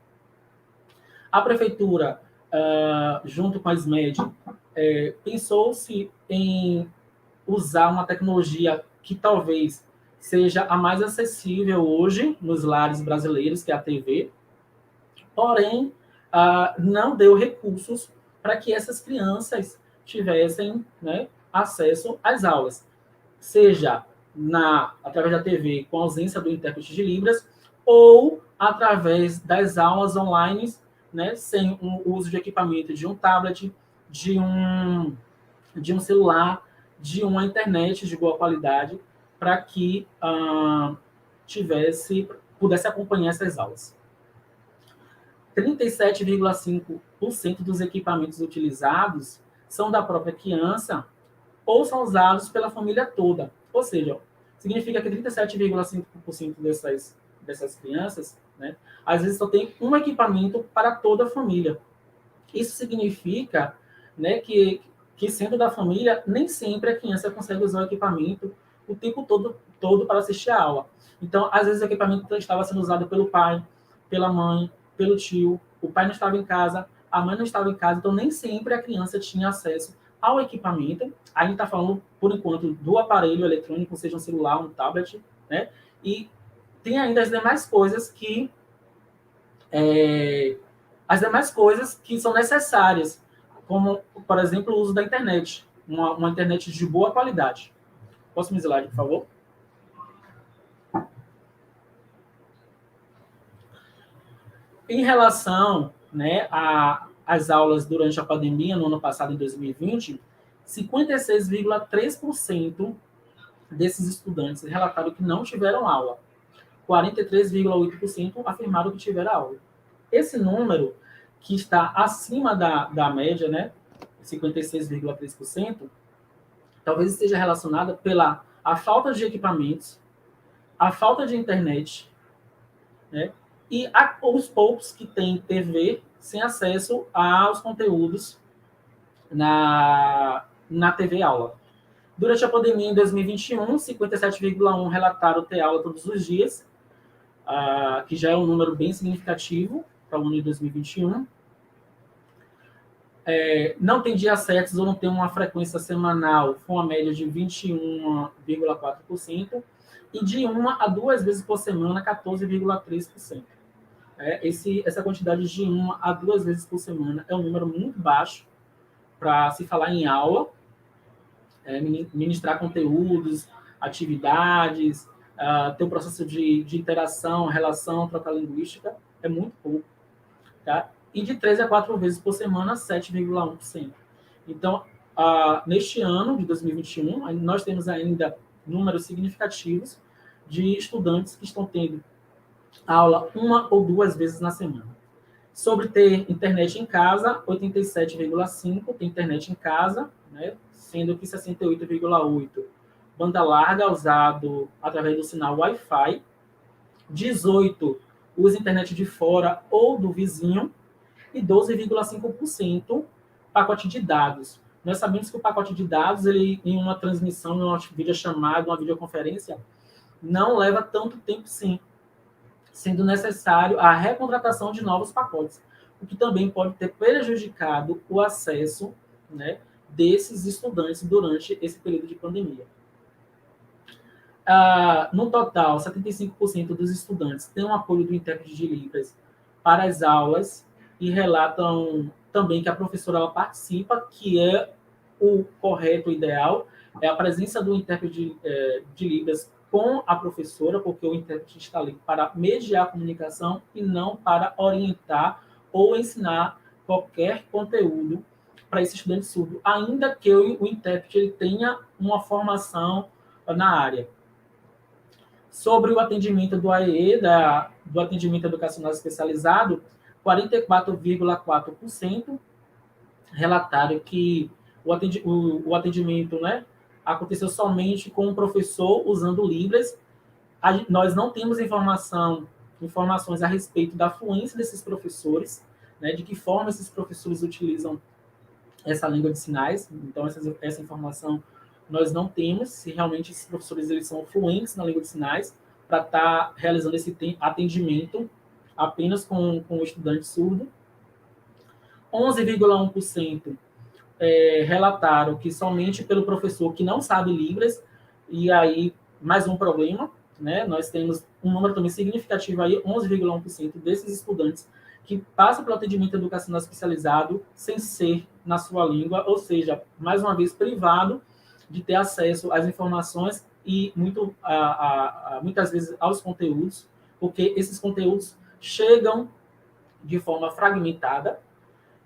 A prefeitura, junto com a SMED, pensou-se em usar uma tecnologia que talvez seja a mais acessível hoje nos lares brasileiros, que é a TV, porém, não deu recursos para que essas crianças tivessem, né, acesso às aulas, seja através da TV com ausência do intérprete de Libras ou através das aulas online, né, sem o uso de equipamento de um tablet, de um celular, de uma internet de boa qualidade, para que pudesse acompanhar essas aulas. 37,5% dos equipamentos utilizados são da própria criança ou são usados pela família toda. Ou seja, significa que 37,5% dessas crianças, né, às vezes só tem um equipamento para toda a família. Isso significa, né, que sendo da família, nem sempre a criança consegue usar o equipamento o tempo todo para assistir a aula. Então, às vezes o equipamento estava sendo usado pelo pai, pela mãe, pelo tio, o pai não estava em casa, a mãe não estava em casa, então nem sempre a criança tinha acesso ao equipamento. A gente está falando, por enquanto, do aparelho eletrônico, seja um celular, um tablet, né? E tem ainda as demais coisas que são necessárias, como, por exemplo, o uso da internet, uma internet de boa qualidade. Próximo slide, por favor. Em relação, né, às aulas durante a pandemia, no ano passado, em 2020, 56,3% desses estudantes relataram que não tiveram aula. 43,8% afirmaram que tiveram aula. Esse número, que está acima da média, né, 56,3%, talvez esteja relacionada pela falta de equipamentos, a falta de internet, né, e os poucos que têm TV sem acesso aos conteúdos na TV aula. Durante a pandemia, em 2021, 57,1% relataram ter aula todos os dias, que já é um número bem significativo para o ano de 2021. Não tem dia certos ou não tem uma frequência semanal, foi uma média de 21,4%, e de 1 a 2 vezes por semana, 14,3%. Essa quantidade de 1 a 2 vezes por semana é um número muito baixo para se falar em aula, ministrar conteúdos, atividades, ter um processo de interação, relação, troca linguística, é muito pouco. Tá? E de 3 a 4 vezes por semana, 7,1%. Então, neste ano de 2021, nós temos ainda números significativos de estudantes que estão tendo aula 1 ou 2 vezes na semana. Sobre ter internet em casa, 87,5% tem internet em casa, né, sendo que 68,8% banda larga usado através do sinal Wi-Fi, 18% usa internet de fora ou do vizinho, e 12,5% pacote de dados. Nós sabemos que o pacote de dados, ele, em uma transmissão, em uma videochamada, uma videoconferência, não leva tanto tempo, sim, sendo necessário a recontratação de novos pacotes, o que também pode ter prejudicado o acesso, né, desses estudantes durante esse período de pandemia. No total, 75% dos estudantes têm o apoio do intérprete de Libras para as aulas e relatam também que a professora ela participa, que é o correto, o ideal, é a presença do intérprete de Libras com a professora, porque o intérprete está ali para mediar a comunicação e não para orientar ou ensinar qualquer conteúdo para esse estudante surdo, ainda que o intérprete ele tenha uma formação na área. Sobre o atendimento do AEE, do atendimento educacional especializado, 44,4% relataram que o atendimento, né, aconteceu somente com o professor usando Libras. Nós não temos informações a respeito da fluência desses professores, né, de que forma esses professores utilizam essa língua de sinais. Então, essa informação nós não temos, se realmente esses professores eles são fluentes na língua de sinais, para estar realizando esse atendimento apenas com o estudante surdo. 11,1% relataram que somente pelo professor que não sabe Libras, e aí mais um problema, né? Nós temos um número também significativo aí, 11,1% desses estudantes que passam pelo atendimento educacional especializado sem ser na sua língua, ou seja, mais uma vez privado de ter acesso às informações e muitas vezes aos conteúdos, porque esses conteúdos chegam de forma fragmentada,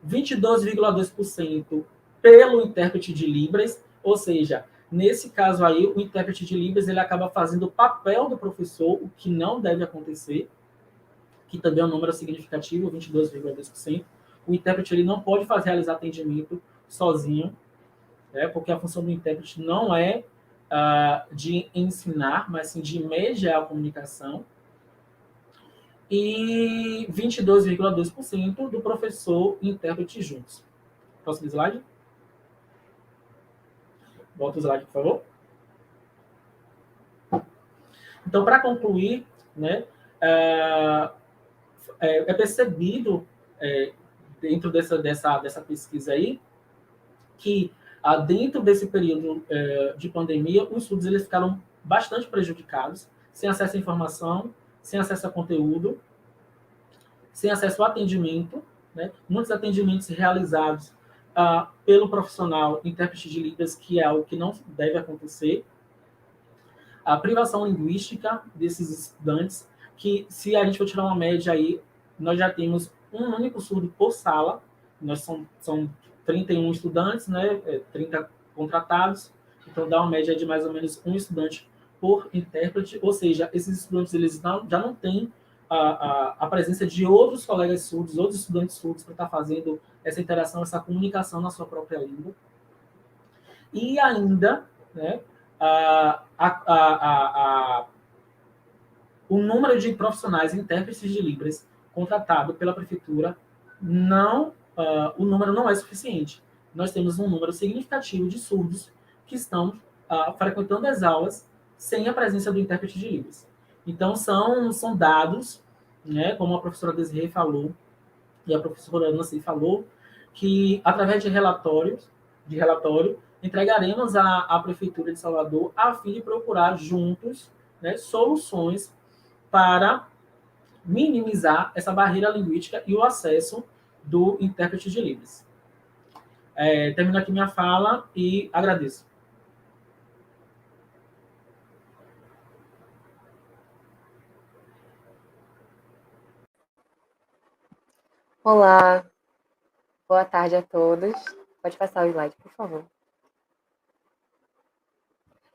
22,2% pelo intérprete de Libras, ou seja, nesse caso aí, o intérprete de Libras ele acaba fazendo o papel do professor, o que não deve acontecer, que também é um número significativo, 22,2%. O intérprete ele não pode realizar atendimento sozinho, né, porque a função do intérprete não é de ensinar, mas sim de mediar a comunicação. E 22,2% do professor e intérprete juntos. Próximo slide. Volta o slide, por favor. Então, para concluir, né, é percebido dentro dessa pesquisa aí que dentro desse período de pandemia, os estudos eles ficaram bastante prejudicados, sem acesso à informação, sem acesso a conteúdo, sem acesso ao atendimento, né? Muitos atendimentos realizados pelo profissional intérprete de Libras, que é algo que não deve acontecer, a privação linguística desses estudantes, que se a gente for tirar uma média aí, nós já temos um único surdo por sala, nós são 31 estudantes, né, 30 contratados, então dá uma média de mais ou menos um estudante por intérprete, ou seja, esses estudantes eles já não têm a presença de outros colegas surdos, outros estudantes surdos para estar fazendo essa interação, essa comunicação na sua própria língua. E ainda, né, o número de profissionais intérpretes de Libras contratado pela prefeitura, o número não é suficiente. Nós temos um número significativo de surdos que estão frequentando as aulas sem a presença do intérprete de Libras. Então, são dados, né, como a professora Desirê falou, e a professora Nancy falou, que através de relatório, entregaremos à Prefeitura de Salvador a fim de procurar juntos, né, soluções para minimizar essa barreira linguística e o acesso do intérprete de Libras. Termino aqui minha fala e agradeço.
Olá, boa tarde a todos. Pode passar o slide, por favor.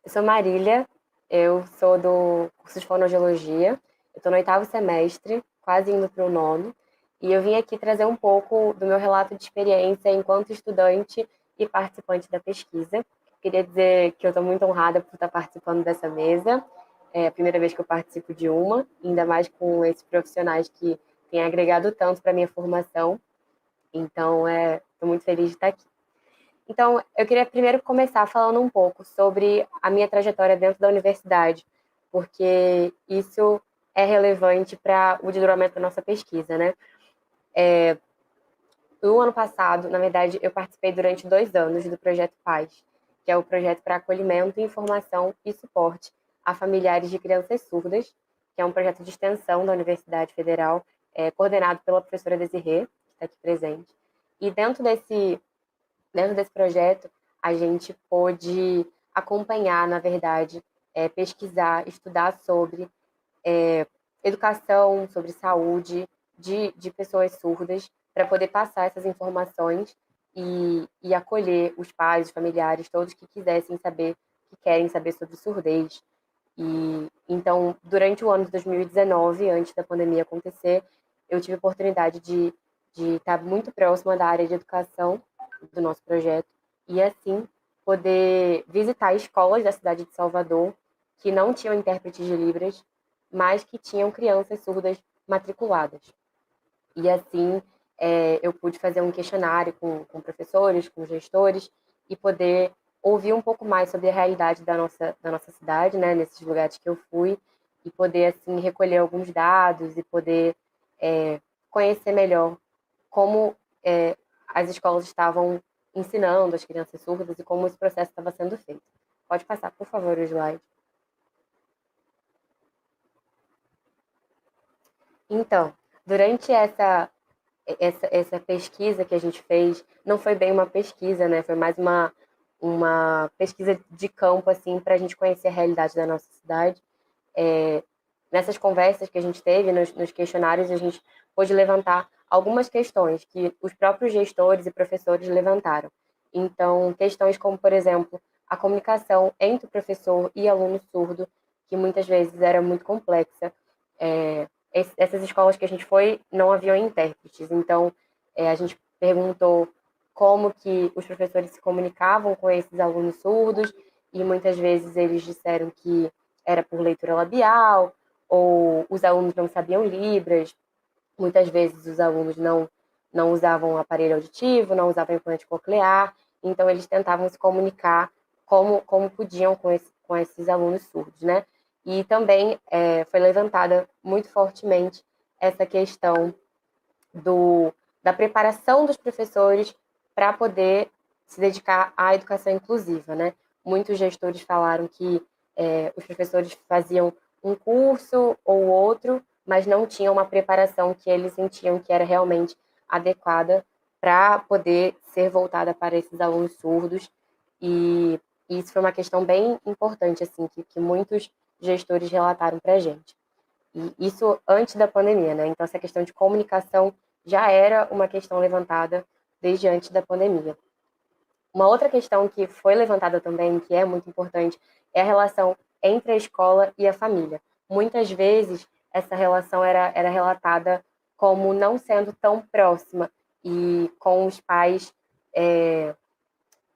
Eu sou Marília, eu sou do curso de Fonoaudiologia, eu estou no 8º semestre, quase indo para o 9º, e eu vim aqui trazer um pouco do meu relato de experiência enquanto estudante e participante da pesquisa. Queria dizer que eu estou muito honrada por estar participando dessa mesa É a primeira vez que eu participo de uma, ainda mais com esses profissionais que têm agregado tanto para a minha formação. Então, estou muito feliz de estar aqui. Então, eu queria primeiro começar falando um pouco sobre a minha trajetória dentro da universidade, porque isso é relevante para o desdobramento da nossa pesquisa, né? No ano passado, na verdade, eu participei durante 2 anos do Projeto Paz, que é o projeto para acolhimento, informação e suporte a familiares de crianças surdas, que é um projeto de extensão da Universidade Federal, coordenado pela professora Desirê, que está aqui presente. E dentro desse projeto, a gente pôde acompanhar, na verdade, pesquisar, estudar sobre educação, sobre saúde de pessoas surdas, para poder passar essas informações e acolher os pais, os familiares, todos que quisessem saber, que querem saber sobre surdez. E então, durante o ano de 2019, antes da pandemia acontecer, eu tive a oportunidade de estar muito próxima da área de educação do nosso projeto e, assim, poder visitar escolas da cidade de Salvador que não tinham intérpretes de Libras, mas que tinham crianças surdas matriculadas. E, assim, eu pude fazer um questionário com professores, com gestores, e poder ouvir um pouco mais sobre a realidade da nossa cidade, né, nesses lugares que eu fui, e poder, assim, recolher alguns dados e poder conhecer melhor como as escolas estavam ensinando as crianças surdas e como esse processo estava sendo feito. Pode passar, por favor, o slide. Então, durante essa pesquisa que a gente fez, não foi bem uma pesquisa, né? Foi mais uma pesquisa de campo, assim, para a gente conhecer a realidade da nossa cidade. Nessas conversas que a gente teve, nos questionários, a gente pôde levantar algumas questões que os próprios gestores e professores levantaram. Então, questões como, por exemplo, a comunicação entre o professor e aluno surdo, que muitas vezes era muito complexa. Essas escolas que a gente foi, não haviam intérpretes. Então, a gente perguntou como que os professores se comunicavam com esses alunos surdos, e muitas vezes eles disseram que era por leitura labial, ou os alunos não sabiam Libras, muitas vezes os alunos não usavam aparelho auditivo, não usavam implante coclear, então eles tentavam se comunicar como podiam com esses alunos surdos, né? E também foi levantada muito fortemente essa questão da preparação dos professores para poder se dedicar à educação inclusiva, né? Muitos gestores falaram que os professores faziam um curso ou outro, mas não tinham uma preparação que eles sentiam que era realmente adequada para poder ser voltada para esses alunos surdos. E isso foi uma questão bem importante, assim, que muitos gestores relataram para a gente. E isso antes da pandemia, né? Então, essa questão de comunicação já era uma questão levantada desde antes da pandemia. Uma outra questão que foi levantada também, que é muito importante, é a relação entre a escola e a família. Muitas vezes, essa relação era relatada como não sendo tão próxima e com os pais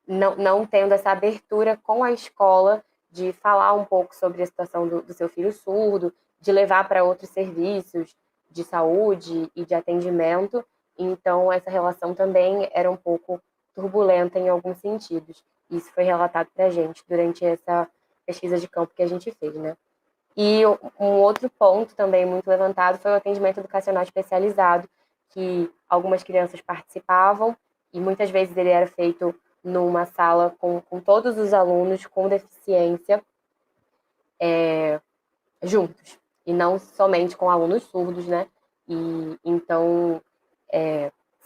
não tendo essa abertura com a escola de falar um pouco sobre a situação do seu filho surdo, de levar para outros serviços de saúde e de atendimento. Então, essa relação também era um pouco turbulenta em alguns sentidos. Isso foi relatado para a gente durante essa pesquisa de campo que a gente fez, né? E um outro ponto também muito levantado foi o atendimento educacional especializado, que algumas crianças participavam e muitas vezes ele era feito numa sala com todos os alunos com deficiência juntos, e não somente com alunos surdos, né? E então,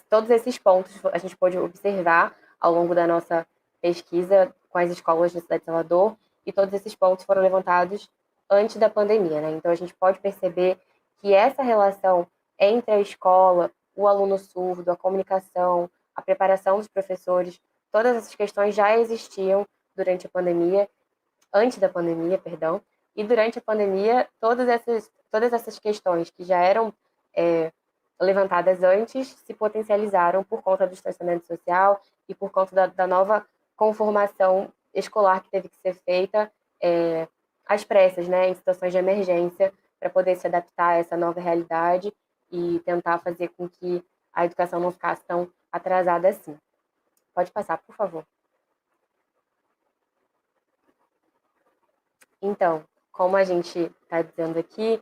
todos esses pontos a gente pôde observar ao longo da nossa pesquisa com as escolas da cidade de Salvador, e todos esses pontos foram levantados antes da pandemia, né? Então, a gente pode perceber que essa relação entre a escola, o aluno surdo, a comunicação, a preparação dos professores, todas essas questões já existiam durante a pandemia, antes da pandemia, perdão, e durante a pandemia, todas essas questões que já eram levantadas antes se potencializaram por conta do distanciamento social e por conta da nova conformação escolar que teve que ser feita às pressas, né, em situações de emergência, para poder se adaptar a essa nova realidade e tentar fazer com que a educação não ficasse tão atrasada assim. Pode passar, por favor. Então, como a gente está dizendo aqui,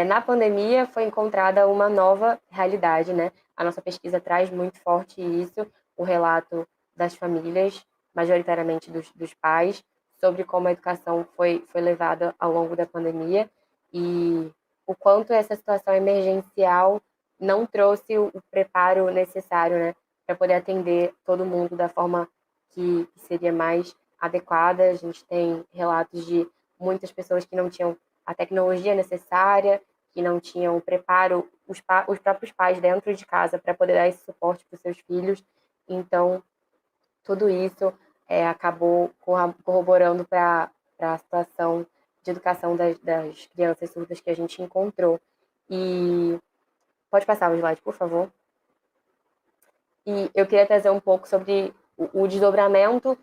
na pandemia foi encontrada uma nova realidade, né? A nossa pesquisa traz muito forte isso, o relato das famílias, majoritariamente dos pais, sobre como a educação foi levada ao longo da pandemia e o quanto essa situação emergencial não trouxe o preparo necessário, né, para poder atender todo mundo da forma que seria mais adequada. A gente tem relatos de muitas pessoas que não tinham a tecnologia necessária, que não tinham preparo, os próprios pais dentro de casa para poder dar esse suporte para os seus filhos. Então, tudo isso acabou corroborando para a situação de educação das crianças surdas que a gente encontrou. E pode passar o slide, por favor. E eu queria trazer um pouco sobre o desdobramento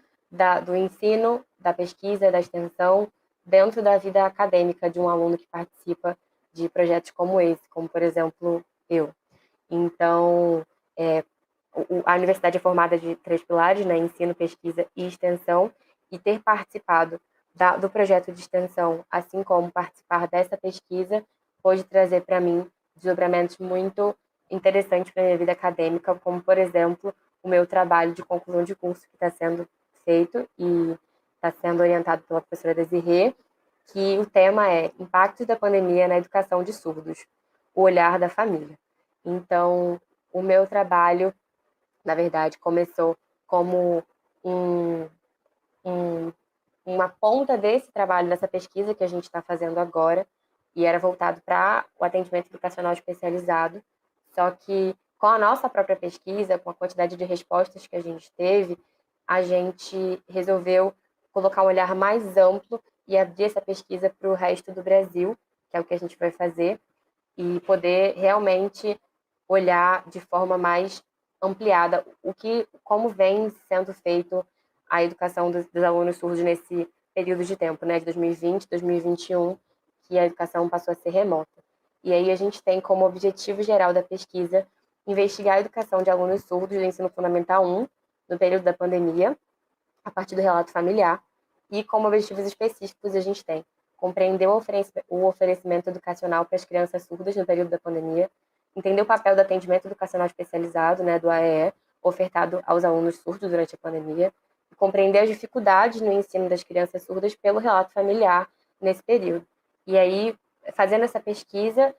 do ensino, da pesquisa, da extensão, dentro da vida acadêmica de um aluno que participa de projetos como esse, como, por exemplo, eu. Então, a universidade é formada de 3 pilares, né? Ensino, pesquisa e extensão, e ter participado do projeto de extensão, assim como participar dessa pesquisa, pôde trazer para mim desdobramentos muito interessantes para a minha vida acadêmica, como, por exemplo, o meu trabalho de conclusão de curso que está sendo feito e está sendo orientado pela professora Desirê, que o tema é Impactos da Pandemia na Educação de Surdos, o olhar da família. Então, o meu trabalho, na verdade, começou como uma ponta desse trabalho, dessa pesquisa que a gente está fazendo agora, e era voltado para o atendimento educacional especializado. Só que com a nossa própria pesquisa, com a quantidade de respostas que a gente teve, a gente resolveu colocar um olhar mais amplo e abrir essa pesquisa para o resto do Brasil, que é o que a gente vai fazer, e poder realmente olhar de forma mais ampliada como vem sendo feito a educação dos alunos surdos nesse período de tempo, né, de 2020, 2021, que a educação passou a ser remota. E aí a gente tem como objetivo geral da pesquisa investigar a educação de alunos surdos do ensino fundamental 1, no período da pandemia, a partir do relato familiar, e como objetivos específicos a gente tem compreender o oferecimento educacional para as crianças surdas no período da pandemia, entender o papel do atendimento educacional especializado, né, do AEE, ofertado aos alunos surdos durante a pandemia, e compreender as dificuldades no ensino das crianças surdas pelo relato familiar nesse período. E aí, fazendo essa pesquisa,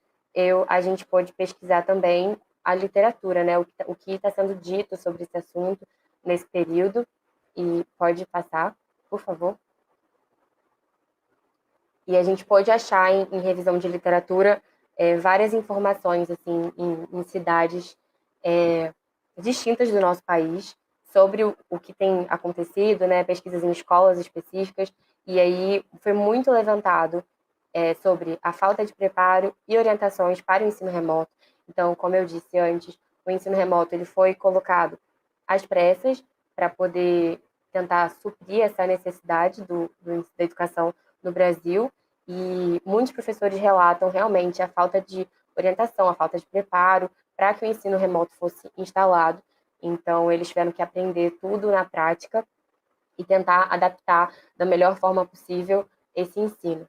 a gente pôde pesquisar também a literatura, né, o que está sendo dito sobre esse assunto nesse período. E pode passar, por favor. E a gente pôde achar em revisão de literatura várias informações assim em cidades distintas do nosso país sobre o que tem acontecido, né, pesquisas em escolas específicas, e aí foi muito levantado sobre a falta de preparo e orientações para o ensino remoto. Então, como eu disse antes, o ensino remoto ele foi colocado às pressas para poder tentar suprir essa necessidade da educação no Brasil, e muitos professores relatam realmente a falta de orientação, a falta de preparo para que o ensino remoto fosse instalado. Então, eles tiveram que aprender tudo na prática e tentar adaptar da melhor forma possível esse ensino.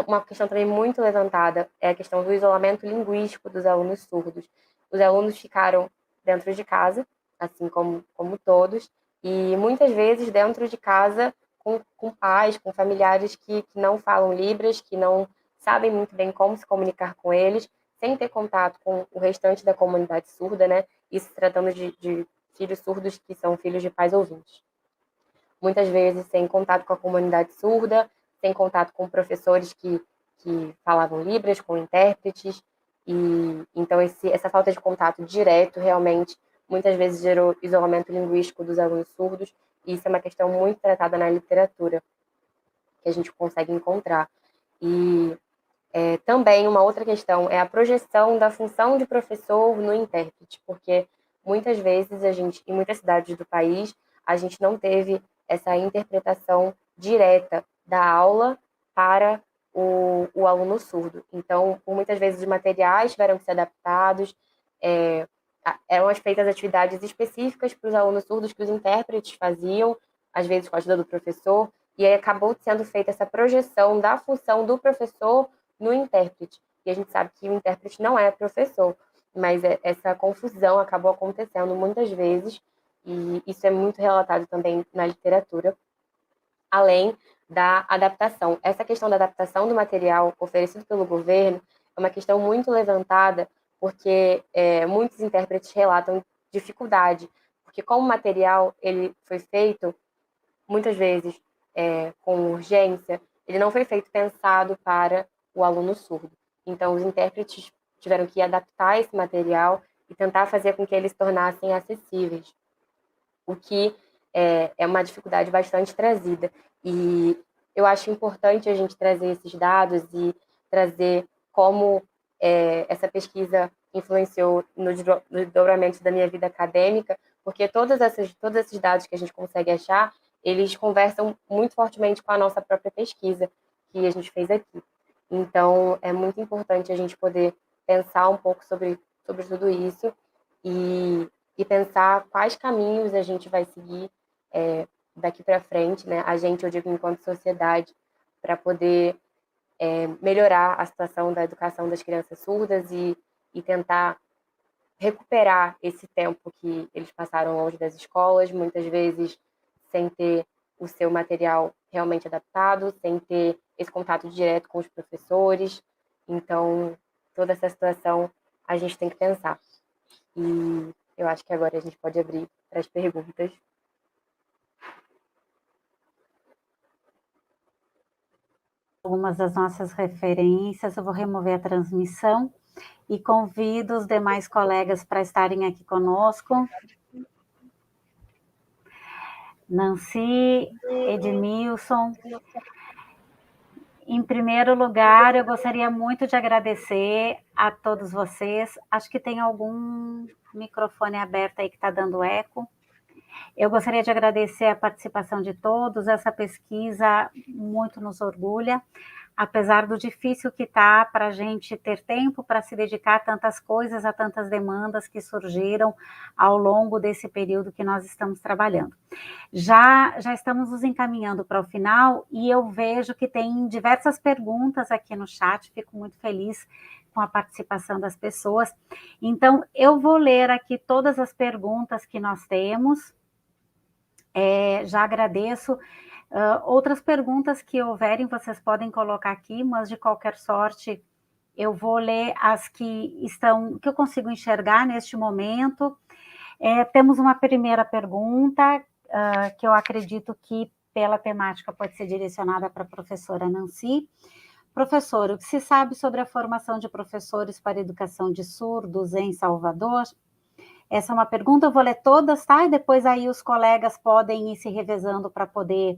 Uma questão também muito levantada é a questão do isolamento linguístico dos alunos surdos. Os alunos ficaram dentro de casa, assim como todos, e muitas vezes dentro de casa com pais, com familiares que não falam Libras, que não sabem muito bem como se comunicar com eles, sem ter contato com o restante da comunidade surda, né? Isso se tratando de filhos surdos que são filhos de pais ouvintes. Muitas vezes sem contato com a comunidade surda, sem contato com professores que falavam Libras, com intérpretes, e então essa falta de contato direto realmente muitas vezes gerou isolamento linguístico dos alunos surdos, e isso é uma questão muito tratada na literatura, que a gente consegue encontrar. E também uma outra questão é a projeção da função de professor no intérprete, porque muitas vezes em muitas cidades do país, a gente não teve essa interpretação direta da aula para o aluno surdo. Então, por muitas vezes, os materiais tiveram que ser adaptados, eram feitas atividades específicas para os alunos surdos que os intérpretes faziam, às vezes com a ajuda do professor, e aí acabou sendo feita essa projeção da função do professor no intérprete. E a gente sabe que o intérprete não é professor, mas essa confusão acabou acontecendo muitas vezes, e isso é muito relatado também na literatura, além da adaptação. Essa questão da adaptação do material oferecido pelo governo é uma questão muito levantada, porque muitos intérpretes relatam dificuldade, porque como o material ele foi feito, muitas vezes, com urgência, ele não foi feito pensado para o aluno surdo. Então, os intérpretes tiveram que adaptar esse material e tentar fazer com que eles se tornassem acessíveis, o que é uma dificuldade bastante trazida. E eu acho importante a gente trazer esses dados e trazer como essa pesquisa influenciou no desdobramento da minha vida acadêmica, porque todos esses dados que a gente consegue achar, eles conversam muito fortemente com a nossa própria pesquisa que a gente fez aqui. Então, é muito importante a gente poder pensar um pouco sobre tudo isso e pensar quais caminhos a gente vai seguir daqui para frente, né? A gente, eu digo, enquanto sociedade, para poder melhorar a situação da educação das crianças surdas e tentar recuperar esse tempo que eles passaram longe das escolas, muitas vezes sem ter o seu material realmente adaptado, sem ter esse contato direto com os professores. Então, toda essa situação a gente tem que pensar. E eu acho que agora a gente pode abrir para as perguntas.
Algumas das nossas referências, eu vou remover a transmissão e convido os demais colegas para estarem aqui conosco. Nancy, Edmilson. Em primeiro lugar, eu gostaria muito de agradecer a todos vocês. Acho que tem algum microfone aberto aí que está dando eco. Eu gostaria de agradecer a participação de todos. Essa pesquisa muito nos orgulha, apesar do difícil que está para a gente ter tempo para se dedicar a tantas coisas, a tantas demandas que surgiram ao longo desse período que nós estamos trabalhando. Já estamos nos encaminhando para o final e eu vejo que tem diversas perguntas aqui no chat, fico muito feliz com a participação das pessoas. Então, eu vou ler aqui todas as perguntas que nós temos. Já agradeço. Outras perguntas que houverem, vocês podem colocar aqui, mas de qualquer sorte, eu vou ler as que eu consigo enxergar neste momento. Temos uma primeira pergunta, que eu acredito que, pela temática, pode ser direcionada para a professora Nancy. Professora, o que se sabe sobre a formação de professores para educação de surdos em Salvador? Essa é uma pergunta, eu vou ler todas, tá? E depois aí os colegas podem ir se revezando para poder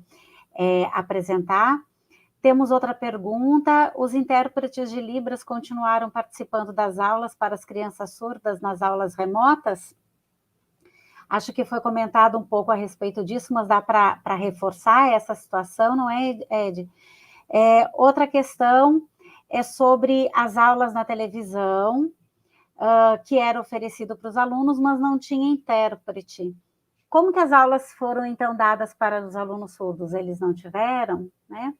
apresentar. Temos outra pergunta, os intérpretes de Libras continuaram participando das aulas para as crianças surdas nas aulas remotas? Acho que foi comentado um pouco a respeito disso, mas dá para reforçar essa situação, não é, Ed? Outra questão é sobre as aulas na televisão, que era oferecido para os alunos, mas não tinha intérprete. Como que as aulas foram, então, dadas para os alunos surdos? Eles não tiveram, né?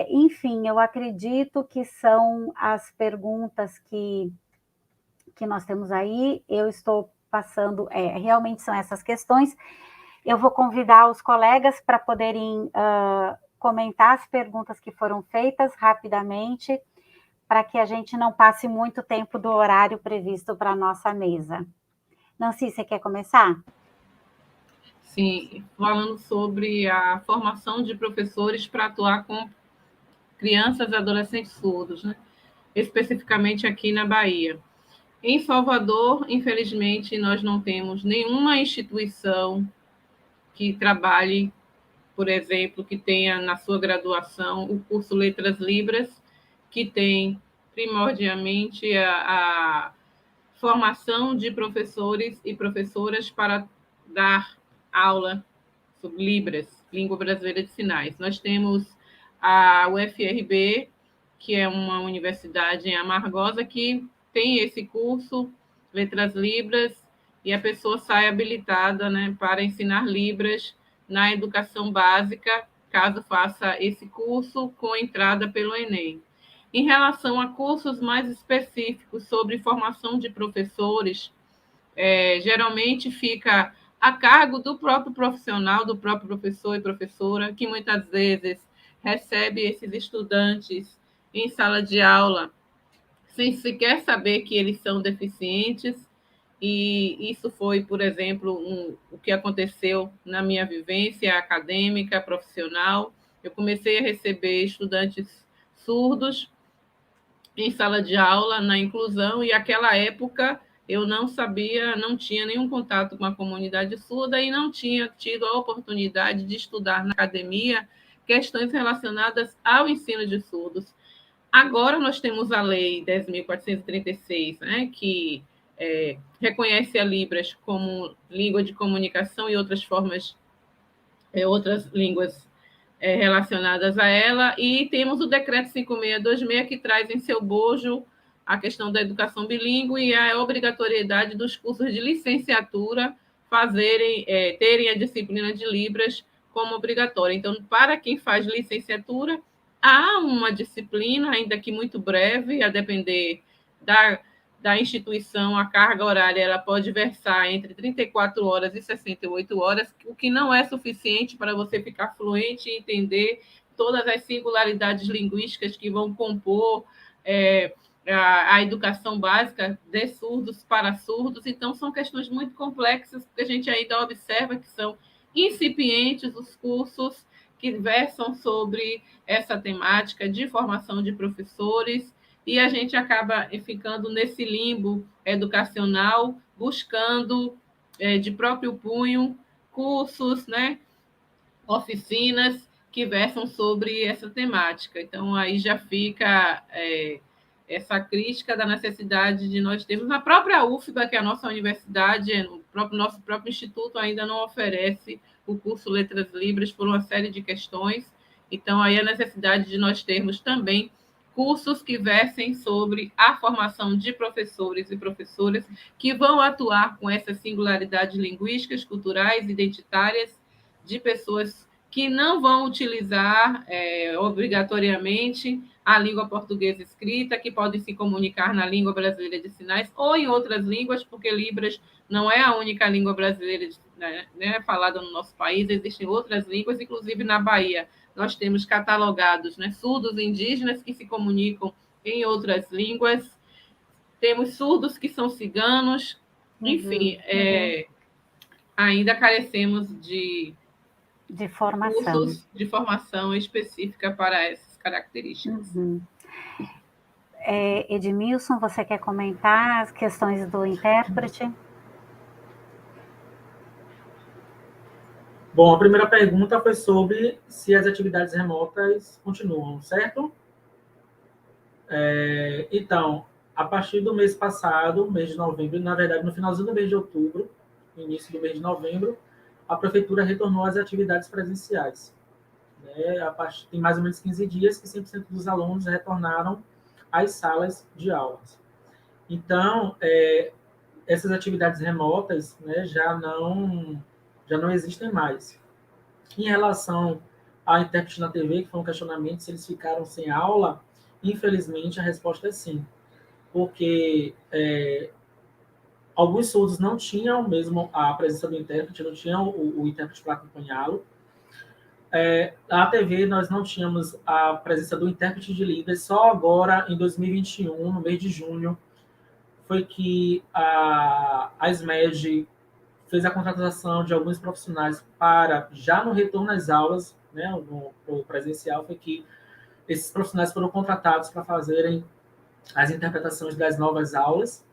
Enfim, eu acredito que são as perguntas que nós temos aí. Eu estou passando, realmente são essas questões. Eu vou convidar os colegas para poderem comentar as perguntas que foram feitas rapidamente, para que a gente não passe muito tempo do horário previsto para a nossa mesa. Nancy, você quer começar?
Sim, falando sobre a formação de professores para atuar com crianças e adolescentes surdos, né? Especificamente aqui na Bahia. Em Salvador, infelizmente, nós não temos nenhuma instituição que trabalhe, por exemplo, que tenha na sua graduação o curso Letras Libras, que tem primordialmente a formação de professores e professoras para dar aula sobre Libras, Língua Brasileira de Sinais. Nós temos a UFRB, que é uma universidade em Amargosa, que tem esse curso, Letras Libras, e a pessoa sai habilitada, né, para ensinar Libras na educação básica, caso faça esse curso com entrada pelo Enem. Em relação a cursos mais específicos sobre formação de professores, geralmente fica a cargo do próprio profissional, do próprio professor e professora, que muitas vezes recebe esses estudantes em sala de aula sem sequer saber que eles são deficientes. E isso foi, por exemplo, o que aconteceu na minha vivência acadêmica, profissional. Eu comecei a receber estudantes surdos em sala de aula, na inclusão, e naquela época eu não sabia, não tinha nenhum contato com a comunidade surda e não tinha tido a oportunidade de estudar na academia questões relacionadas ao ensino de surdos. Agora nós temos a Lei 10.436, né, que reconhece a Libras como língua de comunicação e outras formas, outras línguas relacionadas a ela, e temos o Decreto 5626, que traz em seu bojo a questão da educação bilíngue e a obrigatoriedade dos cursos de licenciatura terem a disciplina de Libras como obrigatória. Então, para quem faz licenciatura, há uma disciplina, ainda que muito breve, a depender da instituição, a carga horária ela pode versar entre 34 horas e 68 horas, o que não é suficiente para você ficar fluente e entender todas as singularidades linguísticas que vão compor a educação básica de surdos para surdos. Então, são questões muito complexas, porque a gente ainda observa que são incipientes os cursos que versam sobre essa temática de formação de professores, e a gente acaba ficando nesse limbo educacional, buscando de próprio punho cursos, né, oficinas que versam sobre essa temática. Então, aí já fica essa crítica da necessidade de nós termos. Na própria UFBA, que é a nossa universidade, nosso próprio instituto ainda não oferece o curso Letras Libras por uma série de questões. Então, aí a necessidade de nós termos também cursos que versem sobre a formação de professores e professoras que vão atuar com essas singularidades linguísticas, culturais, identitárias, de pessoas que não vão utilizar obrigatoriamente a língua portuguesa escrita, que podem se comunicar na língua brasileira de sinais ou em outras línguas, porque Libras não é a única língua brasileira falada no nosso país, existem outras línguas, inclusive na Bahia. Nós temos catalogados, né, surdos indígenas que se comunicam em outras línguas, temos surdos que são ciganos, enfim, ainda carecemos de
formação.
Cursos de formação específica para essas características.
Edmilson, você quer comentar as questões do intérprete?
Bom, a primeira pergunta foi sobre se as atividades remotas continuam, certo? Então, a partir do mês passado, mês de novembro, na verdade, no finalzinho do mês de outubro, no início do mês de novembro, a prefeitura retornou às atividades presenciais. Tem mais ou menos 15 dias que 100% dos alunos retornaram às salas de aulas. Então, essas atividades remotas, né, já não existem mais. Em relação à intérprete na TV, que foi um questionamento se eles ficaram sem aula, infelizmente a resposta é sim, porque alguns surdos não tinham mesmo a presença do intérprete, não tinham o intérprete para acompanhá-lo. A TV nós não tínhamos a presença do intérprete de Libras, só agora em 2021, no mês de junho, foi que a SMED fez a contratação de alguns profissionais para, já no retorno às aulas, né, no presencial, foi que esses profissionais foram contratados para fazerem as interpretações das novas aulas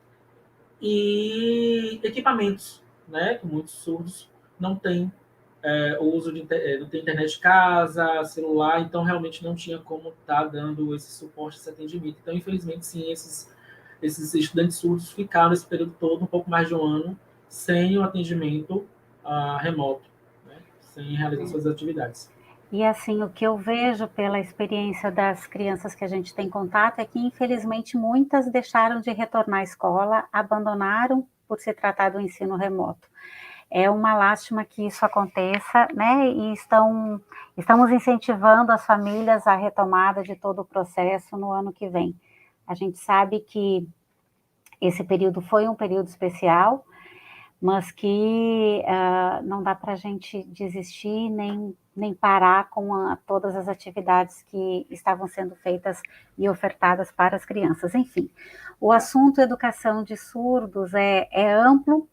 e equipamentos, né, que muitos surdos não têm o uso não tem internet de casa, celular, então realmente não tinha como estar dando esse suporte, esse atendimento. Então, infelizmente, sim, esses estudantes surdos ficaram esse período todo, um pouco mais de um ano, sem o atendimento remoto, né? Sem realizar suas atividades.
E assim, o que eu vejo pela experiência das crianças que a gente tem contato é que, infelizmente, muitas deixaram de retornar à escola, abandonaram por se tratar do ensino remoto. É uma lástima que isso aconteça, né? E estamos incentivando as famílias à retomada de todo o processo no ano que vem. A gente sabe que esse período foi um período especial, mas que não dá para a gente desistir nem parar com todas as atividades que estavam sendo feitas e ofertadas para as crianças. Enfim, o assunto educação de surdos é amplo,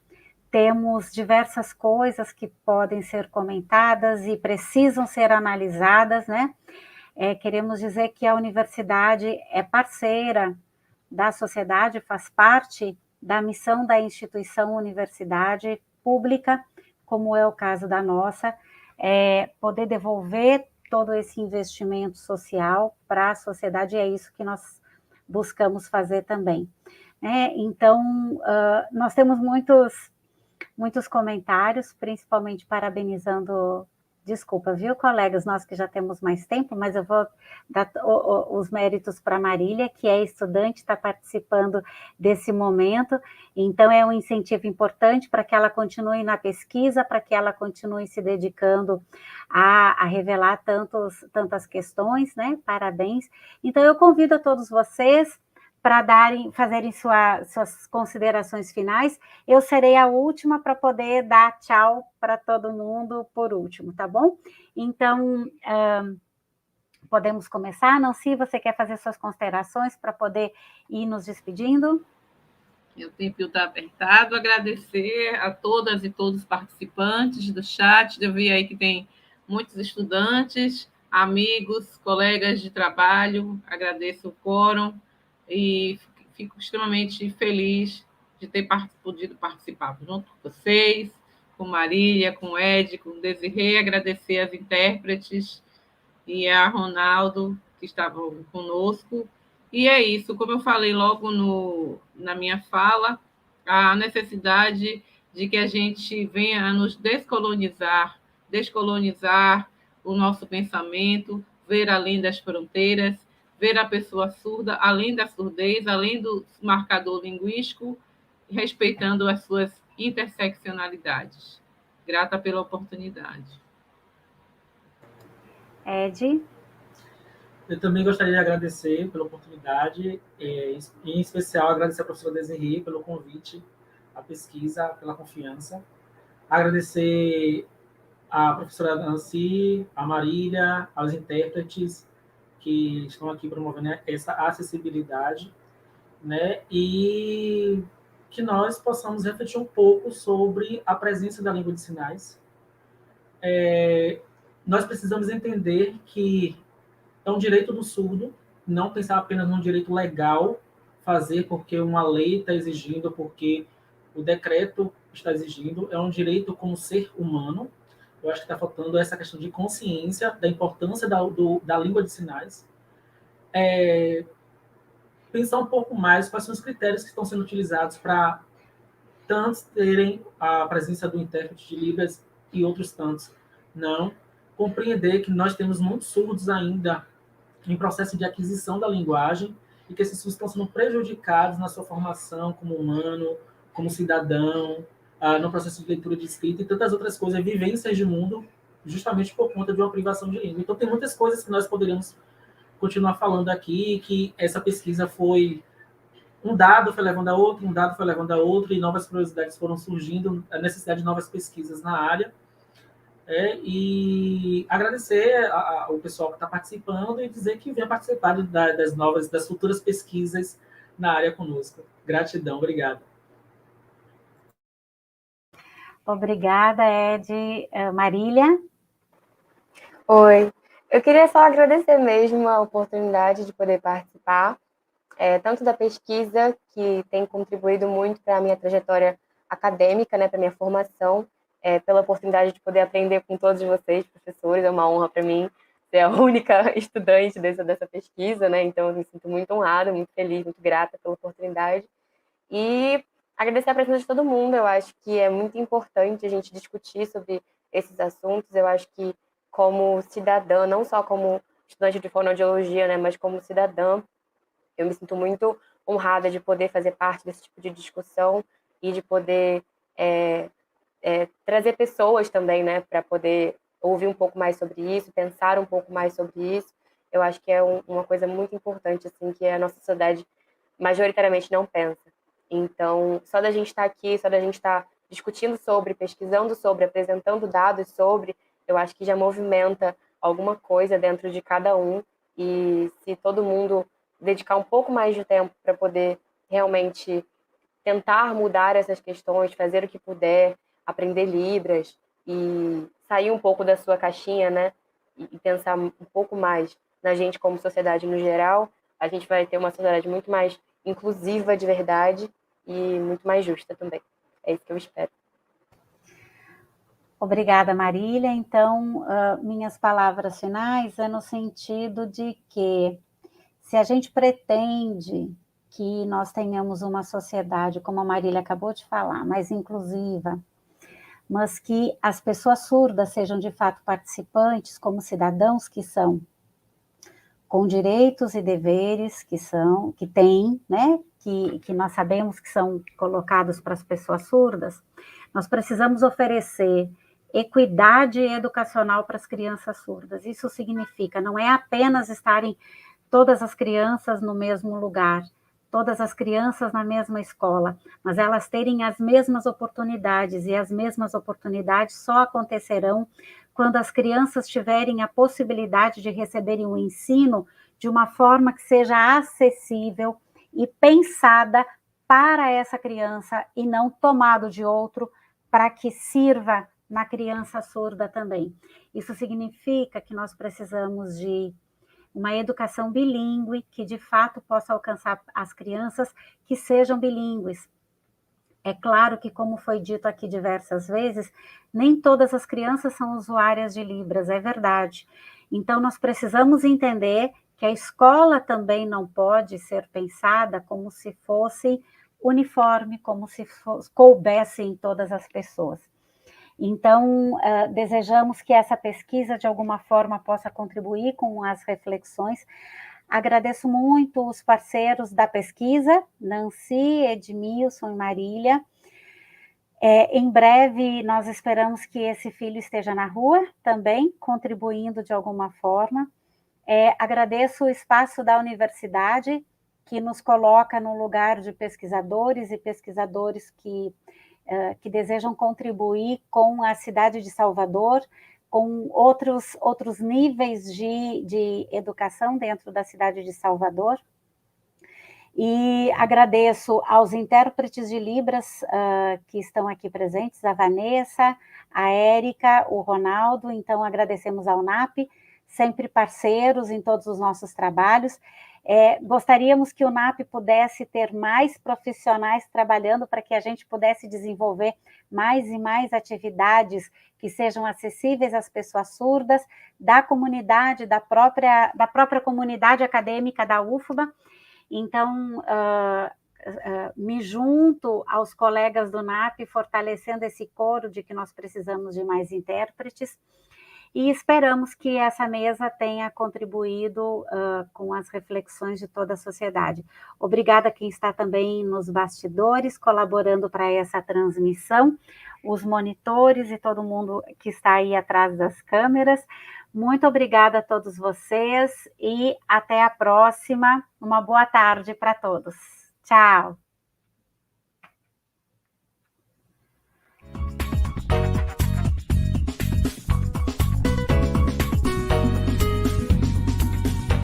temos diversas coisas que podem ser comentadas e precisam ser analisadas, né? Queremos dizer que a universidade é parceira da sociedade, faz parte da missão da instituição universidade pública, como é o caso da nossa, poder devolver todo esse investimento social para a sociedade, e é isso que nós buscamos fazer também. Então, nós temos muitos comentários, principalmente parabenizando. Desculpa, viu, colegas, nós que já temos mais tempo, mas eu vou dar os méritos para a Marília, que é estudante, está participando desse momento, então é um incentivo importante para que ela continue na pesquisa, para que ela continue se dedicando a revelar tantas questões, né? Parabéns. Então, eu convido a todos vocês para fazerem suas considerações finais. Eu serei a última para poder dar tchau para todo mundo por último, tá bom? Então, podemos começar. Nancy, você quer fazer suas considerações para poder ir nos despedindo?
O tempo está apertado. Agradecer a todas e todos os participantes do chat. Eu vi aí que tem muitos estudantes, amigos, colegas de trabalho. Agradeço o quórum e fico extremamente feliz de ter podido participar junto com vocês, com Marília, com Ed, com Desirê. Agradecer às intérpretes e a Ronaldo, que estavam conosco. E é isso, como eu falei logo na minha fala, a necessidade de que a gente venha a nos descolonizar o nosso pensamento, ver além das fronteiras, ver a pessoa surda além da surdez, além do marcador linguístico, respeitando as suas interseccionalidades. Grata pela oportunidade.
Ed?
Eu também gostaria de agradecer pela oportunidade, em especial agradecer à professora Desirê pelo convite, à pesquisa, pela confiança. Agradecer à professora Nancy, à Marília, aos intérpretes que estão aqui promovendo essa acessibilidade, né? E que nós possamos refletir um pouco sobre a presença da língua de sinais. Nós precisamos entender que é um direito do surdo, não pensar apenas num direito legal, fazer porque uma lei está exigindo, porque o decreto está exigindo, é um direito como ser humano. Eu acho que está faltando essa questão de consciência da importância da língua de sinais. Pensar um pouco mais quais são os critérios que estão sendo utilizados para tantos terem a presença do intérprete de Libras e outros tantos não. Compreender que nós temos muitos surdos ainda em processo de aquisição da linguagem e que esses surdos estão sendo prejudicados na sua formação como humano, como cidadão, no processo de leitura de escrita e tantas outras coisas, vivências de mundo, justamente por conta de uma privação de língua. Então, tem muitas coisas que nós poderíamos continuar falando aqui, que essa pesquisa foi um dado foi levando a outro, um dado foi levando a outro, e novas curiosidades foram surgindo, a necessidade de novas pesquisas na área. E agradecer ao pessoal que está participando e dizer que venha participar das futuras pesquisas na área conosco. Gratidão, obrigado.
Obrigada, Ed. Marília?
Oi, eu queria só agradecer mesmo a oportunidade de poder participar, tanto da pesquisa, que tem contribuído muito para a minha trajetória acadêmica, né, para a minha formação, pela oportunidade de poder aprender com todos vocês, professores. É uma honra para mim ser a única estudante dessa pesquisa, né? Então eu me sinto muito honrada, muito feliz, muito grata pela oportunidade. E agradecer a presença de todo mundo. Eu acho que é muito importante a gente discutir sobre esses assuntos. Eu acho que como cidadã, não só como estudante de fonoaudiologia, né, mas como cidadã, eu me sinto muito honrada de poder fazer parte desse tipo de discussão e de poder trazer pessoas também, né, para poder ouvir um pouco mais sobre isso, pensar um pouco mais sobre isso. Eu acho que é uma coisa muito importante, assim, que a nossa sociedade majoritariamente não pensa. Então, só da gente estar aqui, só da gente estar discutindo sobre, pesquisando sobre, apresentando dados sobre, eu acho que já movimenta alguma coisa dentro de cada um. E se todo mundo dedicar um pouco mais de tempo para poder realmente tentar mudar essas questões, fazer o que puder, aprender Libras e sair um pouco da sua caixinha, né? E pensar um pouco mais na gente como sociedade no geral, a gente vai ter uma sociedade muito mais inclusiva de verdade e muito mais justa também. É isso que eu espero.
Obrigada, Marília. Então, minhas palavras finais é no sentido de que, se a gente pretende que nós tenhamos uma sociedade, como a Marília acabou de falar, mais inclusiva, mas que as pessoas surdas sejam de fato participantes, como cidadãos que são, com direitos e deveres que têm, né, que nós sabemos que são colocados para as pessoas surdas, nós precisamos oferecer equidade educacional para as crianças surdas. Isso significa, não é apenas estarem todas as crianças no mesmo lugar, todas as crianças na mesma escola, mas elas terem as mesmas oportunidades, e as mesmas oportunidades só acontecerão quando as crianças tiverem a possibilidade de receberem o ensino de uma forma que seja acessível e pensada para essa criança e não tomado de outro para que sirva na criança surda também. Isso significa que nós precisamos de uma educação bilíngue que de fato possa alcançar as crianças que sejam bilíngues. É claro que, como foi dito aqui diversas vezes, nem todas as crianças são usuárias de Libras, é verdade. Então, nós precisamos entender que a escola também não pode ser pensada como se fosse uniforme, como se coubesse em todas as pessoas. Então, desejamos que essa pesquisa, de alguma forma, possa contribuir com as reflexões. Agradeço muito os parceiros da pesquisa, Nancy, Edmilson e Marília. Em breve, nós esperamos que esse filho esteja na rua também, contribuindo de alguma forma. Agradeço o espaço da universidade, que nos coloca no lugar de pesquisadores e pesquisadores que desejam contribuir com a cidade de Salvador, com outros níveis de educação dentro da cidade de Salvador. E agradeço aos intérpretes de Libras que estão aqui presentes, a Vanessa, a Érica, o Ronaldo. Então, agradecemos ao NAP, sempre parceiros em todos os nossos trabalhos. Gostaríamos que o NAP pudesse ter mais profissionais trabalhando para que a gente pudesse desenvolver mais e mais atividades que sejam acessíveis às pessoas surdas, da comunidade, da própria comunidade acadêmica da UFBA. Então, me junto aos colegas do NAP, fortalecendo esse coro de que nós precisamos de mais intérpretes, e esperamos que essa mesa tenha contribuído com as reflexões de toda a sociedade. Obrigada a quem está também nos bastidores, colaborando para essa transmissão, os monitores e todo mundo que está aí atrás das câmeras. Muito obrigada a todos vocês e até a próxima. Uma boa tarde para todos. Tchau.